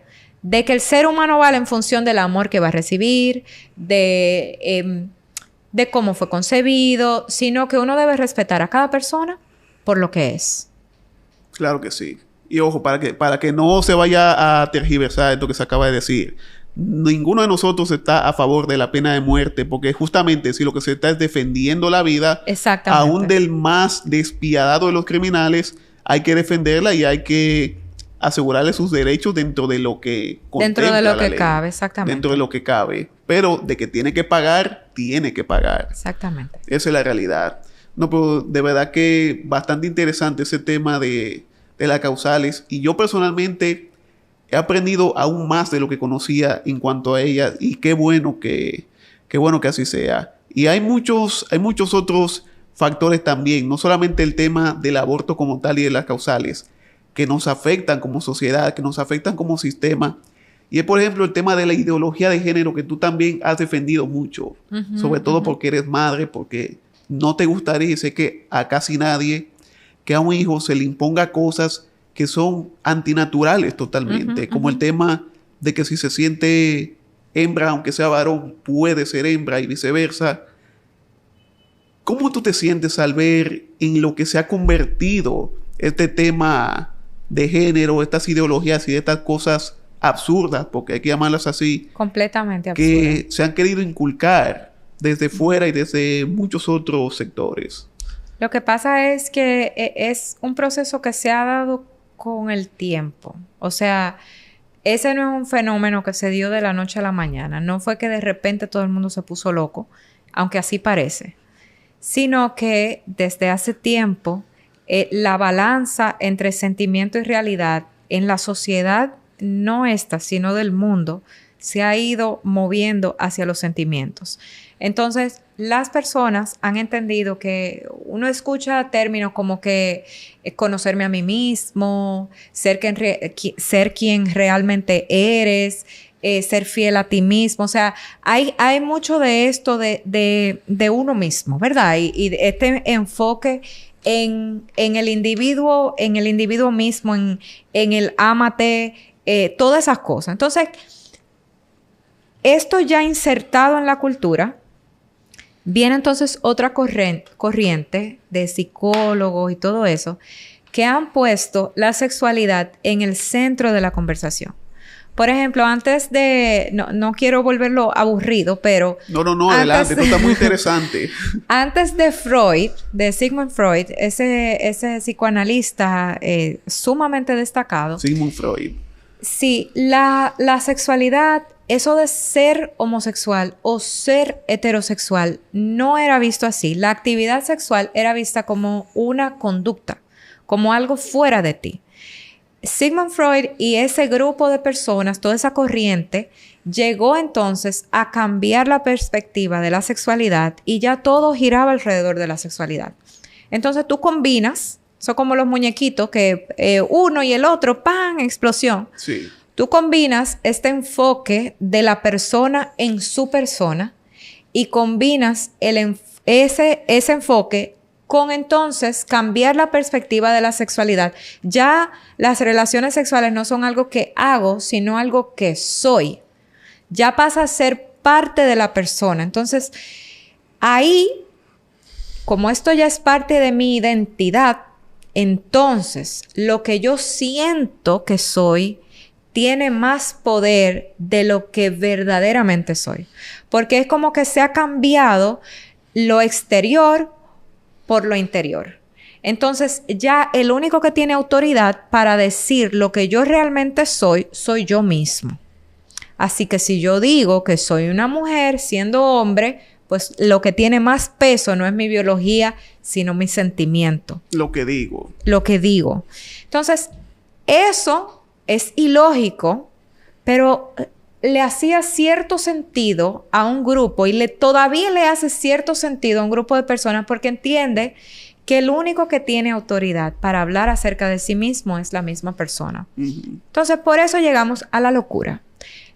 de que el ser humano vale en función del amor que va a recibir, de cómo fue concebido, sino que uno debe respetar a cada persona por lo que es. Claro que sí. Y ojo, para que no se vaya a tergiversar esto que se acaba de decir. Ninguno de nosotros está a favor de la pena de muerte, porque justamente si lo que se está es defendiendo la vida, aún del más despiadado de los criminales, hay que defenderla y hay que asegurarle sus derechos dentro de lo que dentro de lo que cabe, exactamente. Dentro de lo que cabe. Pero de que tiene que pagar, tiene que pagar. Exactamente. Esa es la realidad. No, pero de verdad que bastante interesante ese tema de las causales. Y yo personalmente he aprendido aún más de lo que conocía en cuanto a ellas. Y qué bueno que así sea. Y hay muchos otros factores también. No solamente el tema del aborto como tal y de las causales, que nos afectan como sociedad, que nos afectan como sistema. Y es, por ejemplo, el tema de la ideología de género que tú también has defendido mucho. Sobre todo porque eres madre, porque no te gustaría, y sé que a casi nadie, que a un hijo se le imponga cosas que son antinaturales totalmente. Como el tema de que si se siente hembra, aunque sea varón, puede ser hembra y viceversa. ¿Cómo tú te sientes al ver en lo que se ha convertido este tema de género, estas ideologías y estas cosas absurdas, porque hay que llamarlas así? Completamente absurdas. Que se han querido inculcar desde fuera y desde muchos otros sectores. Lo que pasa es que es un proceso que se ha dado con el tiempo. O sea, ese no es un fenómeno que se dio de la noche a la mañana. No fue que de repente todo el mundo se puso loco, aunque así parece. Sino que desde hace tiempo la balanza entre sentimiento y realidad en la sociedad, no esta, sino del mundo, se ha ido moviendo hacia los sentimientos. Entonces, las personas han entendido que uno escucha términos como que conocerme a mí mismo, ser quien realmente eres, ser fiel a ti mismo. O sea, hay mucho de esto de uno mismo, ¿verdad? Y este enfoque en el individuo mismo, en el ámate, todas esas cosas. Entonces, esto ya insertado en la cultura, viene entonces otra corriente de psicólogos y todo eso, que han puesto la sexualidad en el centro de la conversación. Por ejemplo, antes de... No quiero volverlo aburrido, pero... No, adelante. Esto está muy interesante. Antes de Freud, de Sigmund Freud, ese psicoanalista sumamente destacado... Sigmund Freud. Sí, la sexualidad, eso de ser homosexual o ser heterosexual, no era visto así. La actividad sexual era vista como una conducta, como algo fuera de ti. Sigmund Freud y ese grupo de personas, toda esa corriente, llegó entonces a cambiar la perspectiva de la sexualidad y ya todo giraba alrededor de la sexualidad. Entonces tú combinas, son como los muñequitos que uno y el otro, ¡pam!, explosión. Sí. Tú combinas este enfoque de la persona en su persona y combinas ese enfoque con entonces cambiar la perspectiva de la sexualidad. Ya las relaciones sexuales no son algo que hago, sino algo que soy. Ya pasa a ser parte de la persona. Entonces, ahí, como esto ya es parte de mi identidad, entonces lo que yo siento que soy tiene más poder de lo que verdaderamente soy. Porque es como que se ha cambiado lo exterior por lo interior. Entonces, ya el único que tiene autoridad para decir lo que yo realmente soy yo mismo. Así que si yo digo que soy una mujer siendo hombre, pues lo que tiene más peso no es mi biología, sino mi sentimiento. Lo que digo. Entonces, eso es ilógico, pero le hacía cierto sentido a un grupo y todavía le hace cierto sentido a un grupo de personas porque entiende que el único que tiene autoridad para hablar acerca de sí mismo es la misma persona. Entonces, por eso llegamos a la locura.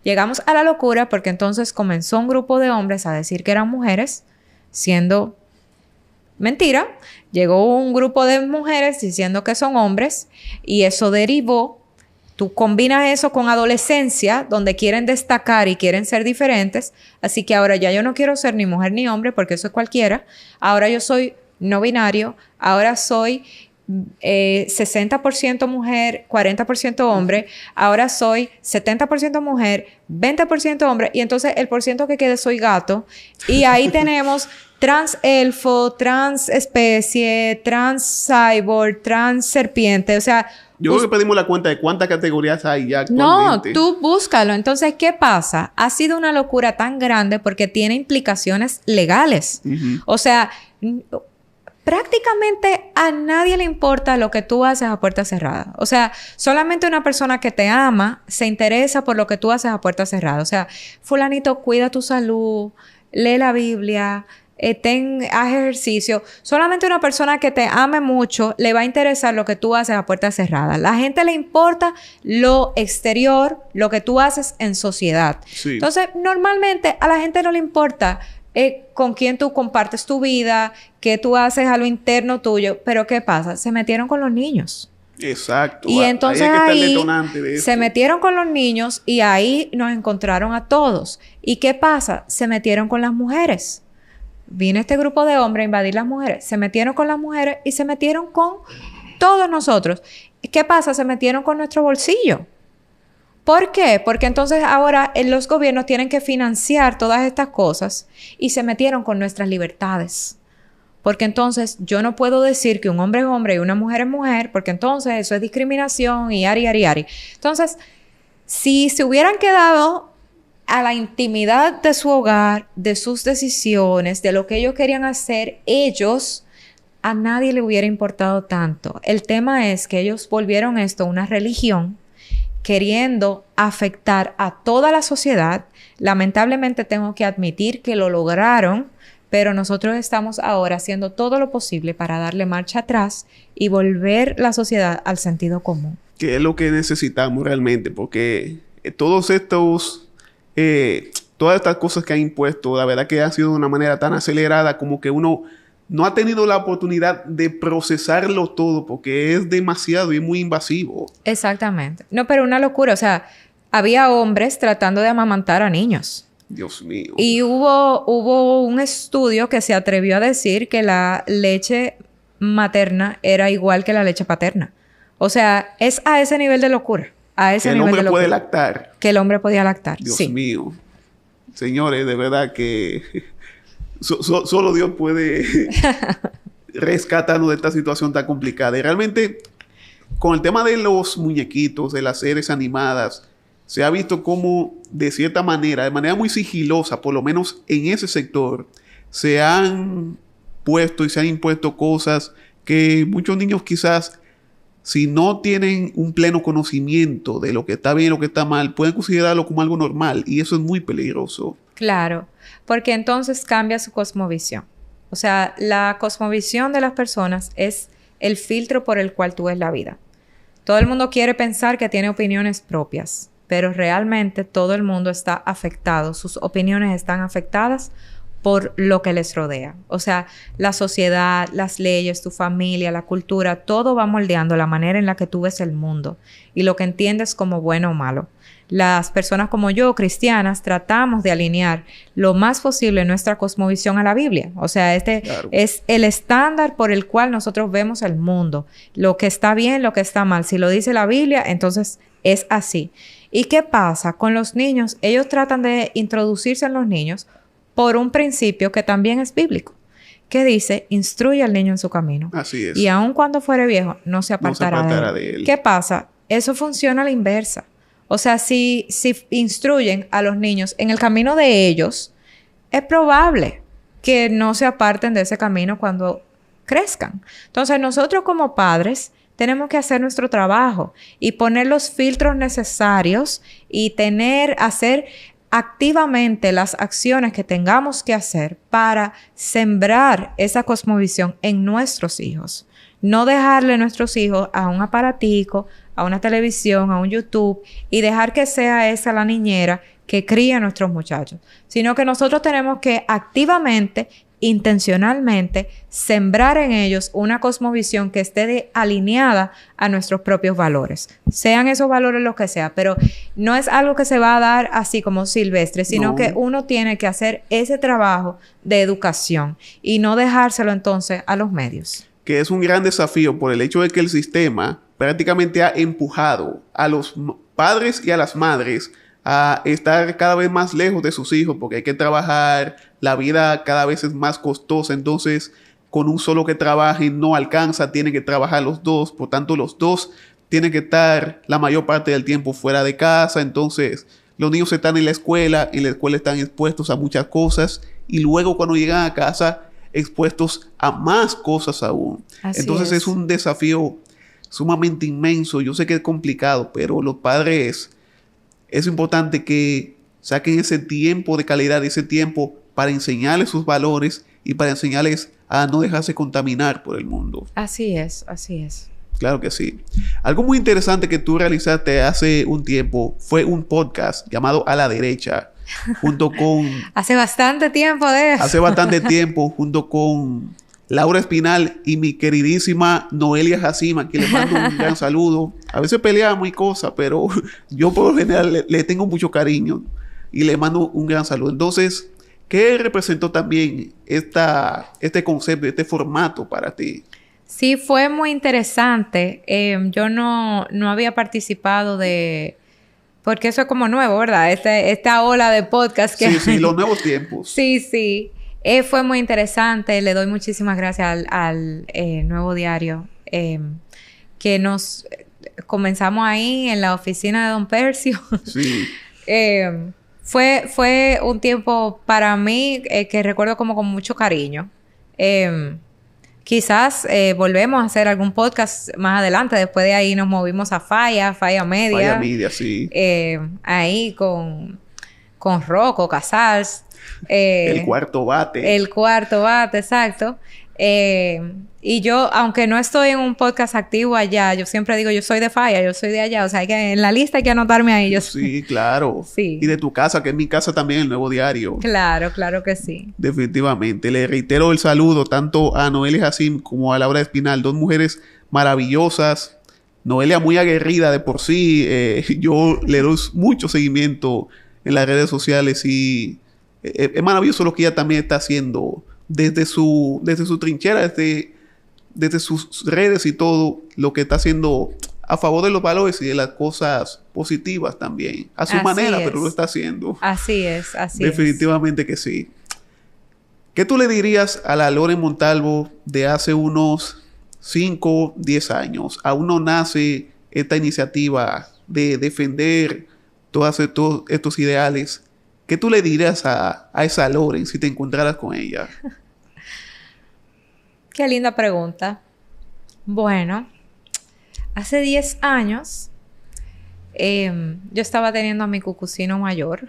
Llegamos a la locura porque entonces comenzó un grupo de hombres a decir que eran mujeres, siendo mentira. Llegó un grupo de mujeres diciendo que son hombres y eso derivó. Tú combinas eso con adolescencia, donde quieren destacar y quieren ser diferentes. Así que ahora ya yo no quiero ser ni mujer ni hombre, porque eso es cualquiera. Ahora yo soy no binario. Ahora soy 60% mujer, 40% hombre. Ahora soy 70% mujer, 20% hombre. Y entonces el porciento que quede soy gato. Y ahí tenemos trans elfo, trans especie, trans cyborg, trans serpiente. O sea... Yo creo que pedimos la cuenta de cuántas categorías hay ya actualmente. No, tú búscalo. Entonces, ¿qué pasa? Ha sido una locura tan grande porque tiene implicaciones legales. O sea, prácticamente a nadie le importa lo que tú haces a puerta cerrada. O sea, solamente una persona que te ama se interesa por lo que tú haces a puerta cerrada. O sea, fulanito, cuida tu salud, lee la Biblia, haz ejercicio. Solamente una persona que te ame mucho le va a interesar lo que tú haces a puerta cerrada. La gente le importa lo exterior, lo que tú haces en sociedad. Sí. Entonces, normalmente a la gente no le importa con quién tú compartes tu vida, qué tú haces a lo interno tuyo. Pero ¿qué pasa? Se metieron con los niños. Exacto. Y entonces ahí de se metieron con los niños y ahí nos encontraron a todos. ¿Y qué pasa? Se metieron con las mujeres. Vino este grupo de hombres a invadir las mujeres. Se metieron con las mujeres y se metieron con todos nosotros. ¿Qué pasa? Se metieron con nuestro bolsillo. ¿Por qué? Porque entonces ahora los gobiernos tienen que financiar todas estas cosas y se metieron con nuestras libertades. Porque entonces yo no puedo decir que un hombre es hombre y una mujer es mujer, porque entonces eso es discriminación y ari. Entonces, si se hubieran quedado a la intimidad de su hogar, de sus decisiones, de lo que ellos querían hacer, ellos, a nadie le hubiera importado tanto. El tema es que ellos volvieron esto una religión, queriendo afectar a toda la sociedad. Lamentablemente tengo que admitir que lo lograron, pero nosotros estamos ahora haciendo todo lo posible para darle marcha atrás y volver la sociedad al sentido común. Que es lo que necesitamos realmente, porque todas estas cosas que han impuesto, la verdad que ha sido de una manera tan acelerada como que uno no ha tenido la oportunidad de procesarlo todo porque es demasiado y muy invasivo. Exactamente. No, pero una locura. O sea, había hombres tratando de amamantar a niños. Dios mío. Y hubo un estudio que se atrevió a decir que la leche materna era igual que la leche paterna. O sea, es a ese nivel de locura. A ese nivel de locura. Que el hombre puede lactar. Que el hombre podía lactar. Dios mío. Señores, de verdad que solo Dios puede rescatarnos de esta situación tan complicada. Y realmente, con el tema de los muñequitos, de las series animadas, se ha visto cómo, de cierta manera, de manera muy sigilosa, por lo menos en ese sector, se han puesto y se han impuesto cosas que muchos niños quizás, si no tienen un pleno conocimiento de lo que está bien y lo que está mal, pueden considerarlo como algo normal. Y eso es muy peligroso. Claro, porque entonces cambia su cosmovisión. O sea, la cosmovisión de las personas es el filtro por el cual tú ves la vida. Todo el mundo quiere pensar que tiene opiniones propias, pero realmente todo el mundo está afectado. Sus opiniones están afectadas por lo que les rodea. O sea, la sociedad, las leyes, tu familia, la cultura, todo va moldeando la manera en la que tú ves el mundo y lo que entiendes como bueno o malo. Las personas como yo, cristianas, tratamos de alinear lo más posible nuestra cosmovisión a la Biblia. O sea, claro, es el estándar por el cual nosotros vemos el mundo. Lo que está bien, lo que está mal. Si lo dice la Biblia, entonces es así. ¿Y qué pasa con los niños? Ellos tratan de introducirse en los niños por un principio que también es bíblico, que dice, instruye al niño en su camino. Así es. Y aun cuando fuere viejo, no se apartará de él. ¿Qué pasa? Eso funciona a la inversa. O sea, si instruyen a los niños en el camino de ellos, es probable que no se aparten de ese camino cuando crezcan. Entonces, nosotros como padres tenemos que hacer nuestro trabajo y poner los filtros necesarios y hacer activamente las acciones que tengamos que hacer para sembrar esa cosmovisión en nuestros hijos. No dejarle a nuestros hijos a un aparatico, a una televisión, a un YouTube y dejar que sea esa la niñera que cría a nuestros muchachos, sino que nosotros tenemos que activamente intencionalmente sembrar en ellos una cosmovisión que esté alineada a nuestros propios valores. Sean esos valores lo que sea, pero no es algo que se va a dar así como silvestre, sino que uno tiene que hacer ese trabajo de educación y no dejárselo entonces a los medios. Que es un gran desafío por el hecho de que el sistema prácticamente ha empujado a los padres y a las madres a estar cada vez más lejos de sus hijos porque hay que trabajar, la vida cada vez es más costosa, entonces con un solo que trabaje no alcanza, tienen que trabajar los dos, por tanto los dos tienen que estar la mayor parte del tiempo fuera de casa, entonces los niños están en la escuela están expuestos a muchas cosas y luego cuando llegan a casa expuestos a más cosas aún. Entonces es un desafío sumamente inmenso, yo sé que es complicado, pero los padres es importante que saquen ese tiempo de calidad, ese tiempo para enseñarles sus valores y para enseñarles a no dejarse contaminar por el mundo. Así es, así es. Claro que sí. Algo muy interesante que tú realizaste hace un tiempo fue un podcast llamado A la Derecha, junto con... Hace bastante tiempo de eso. Hace bastante tiempo, junto con Laura Espinal y mi queridísima Noelia Jacima, que le mando un gran saludo. A veces peleamos y cosas, pero yo por lo general le tengo mucho cariño y le mando un gran saludo. Entonces, ¿qué representó también este concepto, este formato para ti? Sí, fue muy interesante. Yo no había participado de... Porque eso es como nuevo, ¿verdad? Esta ola de podcast que... Sí, los nuevos tiempos. Sí. Fue muy interesante. Le doy muchísimas gracias al Nuevo Diario. Que nos comenzamos ahí en la oficina de Don Percio. Sí. Fue un tiempo para mí que recuerdo como con mucho cariño. Quizás volvemos a hacer algún podcast más adelante. Después de ahí nos movimos a Falla Media. Falla Media, sí. Ahí con Rocco Casals. El cuarto bate. El cuarto bate, exacto. Y yo, aunque no estoy en un podcast activo allá, yo siempre digo, yo soy de Falla, yo soy de allá. O sea, en la lista hay que anotarme ahí. Sí, claro. Sí. Y de tu casa, que es mi casa también, el Nuevo Diario. Claro que sí. Definitivamente. Le reitero el saludo tanto a Noelia Jacim como a Laura Espinal, dos mujeres maravillosas. Noelia muy aguerrida de por sí. Yo le doy mucho seguimiento en las redes sociales y es maravilloso lo que ella también está haciendo desde su trinchera, desde sus redes y todo lo que está haciendo a favor de los valores y de las cosas positivas también. A su manera, pero lo está haciendo. Así es. Definitivamente que sí. ¿Qué tú le dirías a la Loren Montalvo de hace unos 5, 10 años? Aún no nace esta iniciativa de defender todos estos ideales. ¿Qué tú le dirías a esa Loren si te encontraras con ella? Qué linda pregunta. Bueno, hace 10 años yo estaba teniendo a mi cucucino mayor.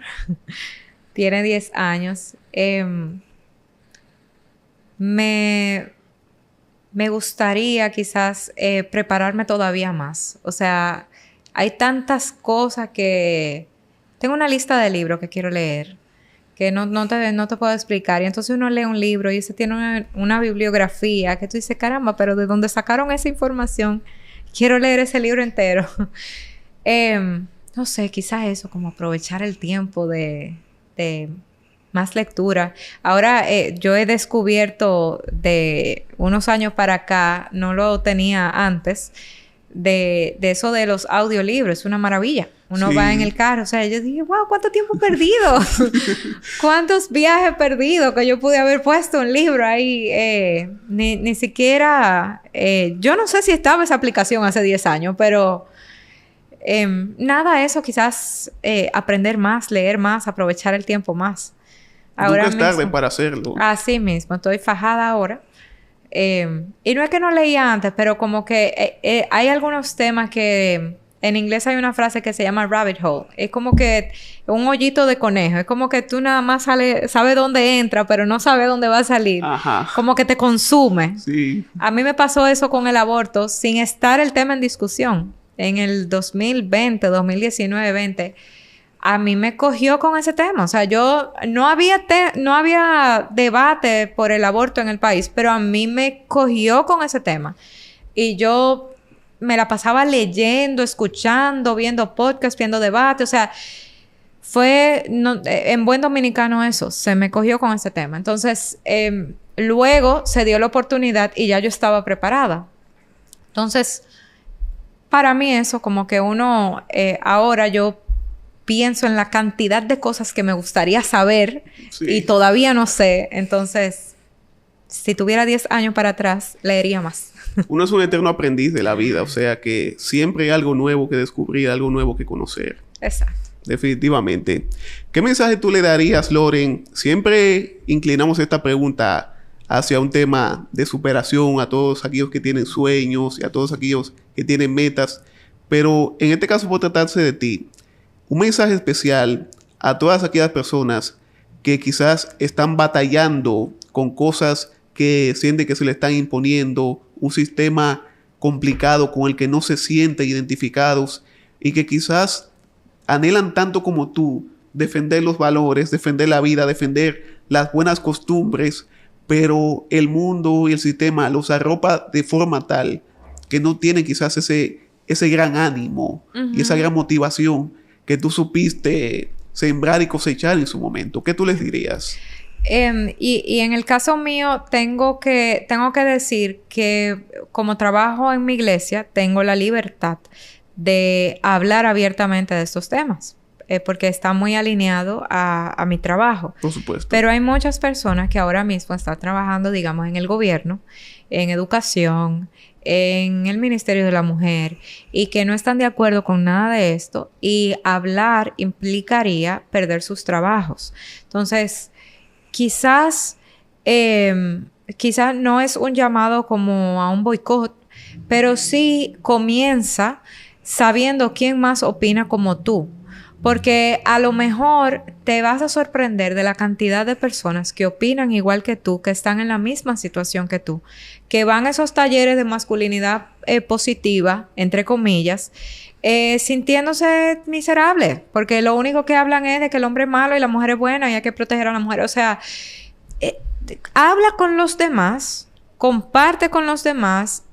Tiene 10 años. Me gustaría quizás prepararme todavía más. O sea, hay tantas cosas que... Tengo una lista de libros que quiero leer, que no te puedo explicar. Y entonces uno lee un libro y ese tiene una bibliografía que tú dices, caramba, pero ¿de dónde sacaron esa información? Quiero leer ese libro entero. No sé, quizás eso, como aprovechar el tiempo de más lectura. Ahora yo he descubierto de unos años para acá, no lo tenía antes, de eso de los audiolibros. Es una maravilla. Uno va en el carro. O sea, yo dije, wow, ¿cuánto tiempo perdido? ¿Cuántos viajes perdidos que yo pude haber puesto un libro ahí? Ni siquiera... yo no sé si estaba esa aplicación hace 10 años, pero... nada, eso quizás aprender más, leer más, aprovechar el tiempo más. Ahora nunca es tarde para hacerlo. Así mismo. Estoy fajada ahora. Y no es que no leía antes, pero como que hay algunos temas que... En inglés hay una frase que se llama rabbit hole. Es como que un hoyito de conejo. Es como que tú nada más sabes dónde entra, pero no sabes dónde va a salir. Ajá. Como que te consume. Sí. A mí me pasó eso con el aborto sin estar el tema en discusión. En el 2020, 2019, 20. a mí me cogió con ese tema. O sea, no había debate por el aborto en el país, pero a mí me cogió con ese tema. Y yo me la pasaba leyendo, escuchando, viendo podcasts, viendo debate. O sea, fue en buen dominicano eso. Se me cogió con ese tema. Entonces, luego se dio la oportunidad y ya yo estaba preparada. Entonces, para mí eso, como que ahora yo pienso en la cantidad de cosas que me gustaría saber y todavía no sé. Entonces, si tuviera 10 años para atrás, leería más. Uno es un eterno aprendiz de la vida, o sea que siempre hay algo nuevo que descubrir, algo nuevo que conocer. Exacto. Definitivamente. ¿Qué mensaje tú le darías, Loren? Siempre inclinamos esta pregunta hacia un tema de superación a todos aquellos que tienen sueños y a todos aquellos que tienen metas, pero en este caso, por tratarse de ti, un mensaje especial a todas aquellas personas que quizás están batallando con cosas que sienten que se le están imponiendo, un sistema complicado con el que no se sienten identificados y que quizás anhelan tanto como tú defender los valores, defender la vida, defender las buenas costumbres, pero el mundo y el sistema los arropa de forma tal que no tienen quizás ese gran ánimo y esa gran motivación que tú supiste sembrar y cosechar en su momento. ¿Qué tú les dirías? Y en el caso mío, tengo que decir que como trabajo en mi iglesia, tengo la libertad de hablar abiertamente de estos temas, porque está muy alineado a mi trabajo. Por supuesto. Pero hay muchas personas que ahora mismo están trabajando, digamos, en el gobierno, en educación, en el Ministerio de la Mujer, y que no están de acuerdo con nada de esto, y hablar implicaría perder sus trabajos. Entonces, quizás no es un llamado como a un boicot, pero sí comienza sabiendo quién más opina como tú. Porque a lo mejor te vas a sorprender de la cantidad de personas que opinan igual que tú, que están en la misma situación que tú, que van a esos talleres de masculinidad positiva, entre comillas, sintiéndose miserables, porque lo único que hablan es de que el hombre es malo y la mujer es buena y hay que proteger a la mujer. O sea, habla con los demás, comparte con los demás,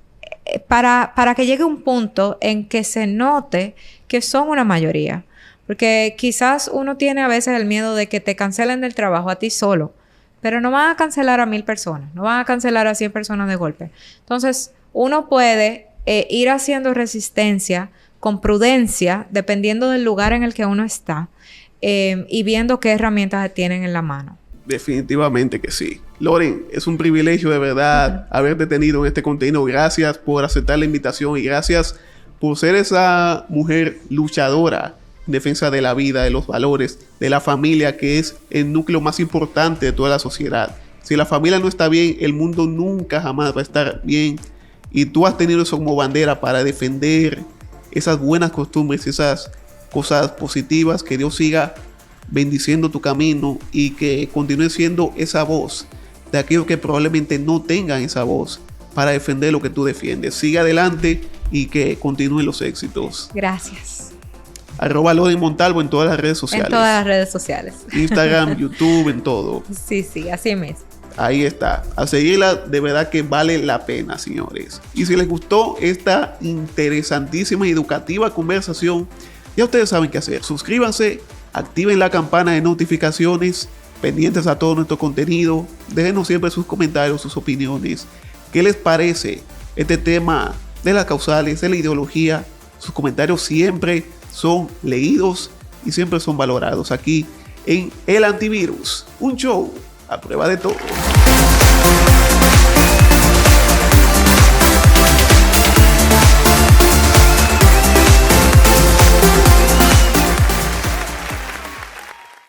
para que llegue un punto en que se note que son una mayoría. Porque quizás uno tiene a veces el miedo de que te cancelen del trabajo a ti solo, pero no van a cancelar a 1000 personas, no van a cancelar a 100 personas de golpe. Entonces, uno puede ir haciendo resistencia con prudencia, dependiendo del lugar en el que uno está, y viendo qué herramientas tienen en la mano. Definitivamente que sí. Loren, es un privilegio de verdad haberte tenido en este contenido. Gracias por aceptar la invitación y gracias por ser esa mujer luchadora en defensa de la vida, de los valores, de la familia, que es el núcleo más importante de toda la sociedad. Si la familia no está bien, el mundo nunca jamás va a estar bien. Y tú has tenido eso como bandera para defender esas buenas costumbres, esas cosas positivas. Que Dios siga bendiciendo tu camino y que continúe siendo esa voz de aquellos que probablemente no tengan esa voz para defender lo que tú defiendes. Sigue adelante y que continúen los éxitos. Gracias. @Loren Montalvo en todas las redes sociales. En todas las redes sociales. Instagram, YouTube, en todo. Sí, así mismo. Ahí está. A seguirla, de verdad que vale la pena, señores. Y si les gustó esta interesantísima y educativa conversación, ya ustedes saben qué hacer. Suscríbanse, activen la campana de notificaciones, pendientes a todo nuestro contenido. Déjenos siempre sus comentarios, sus opiniones. ¿Qué les parece este tema de las causales, de la ideología? Sus comentarios siempre son leídos y siempre son valorados aquí en El Antivirus, un show a prueba de todo.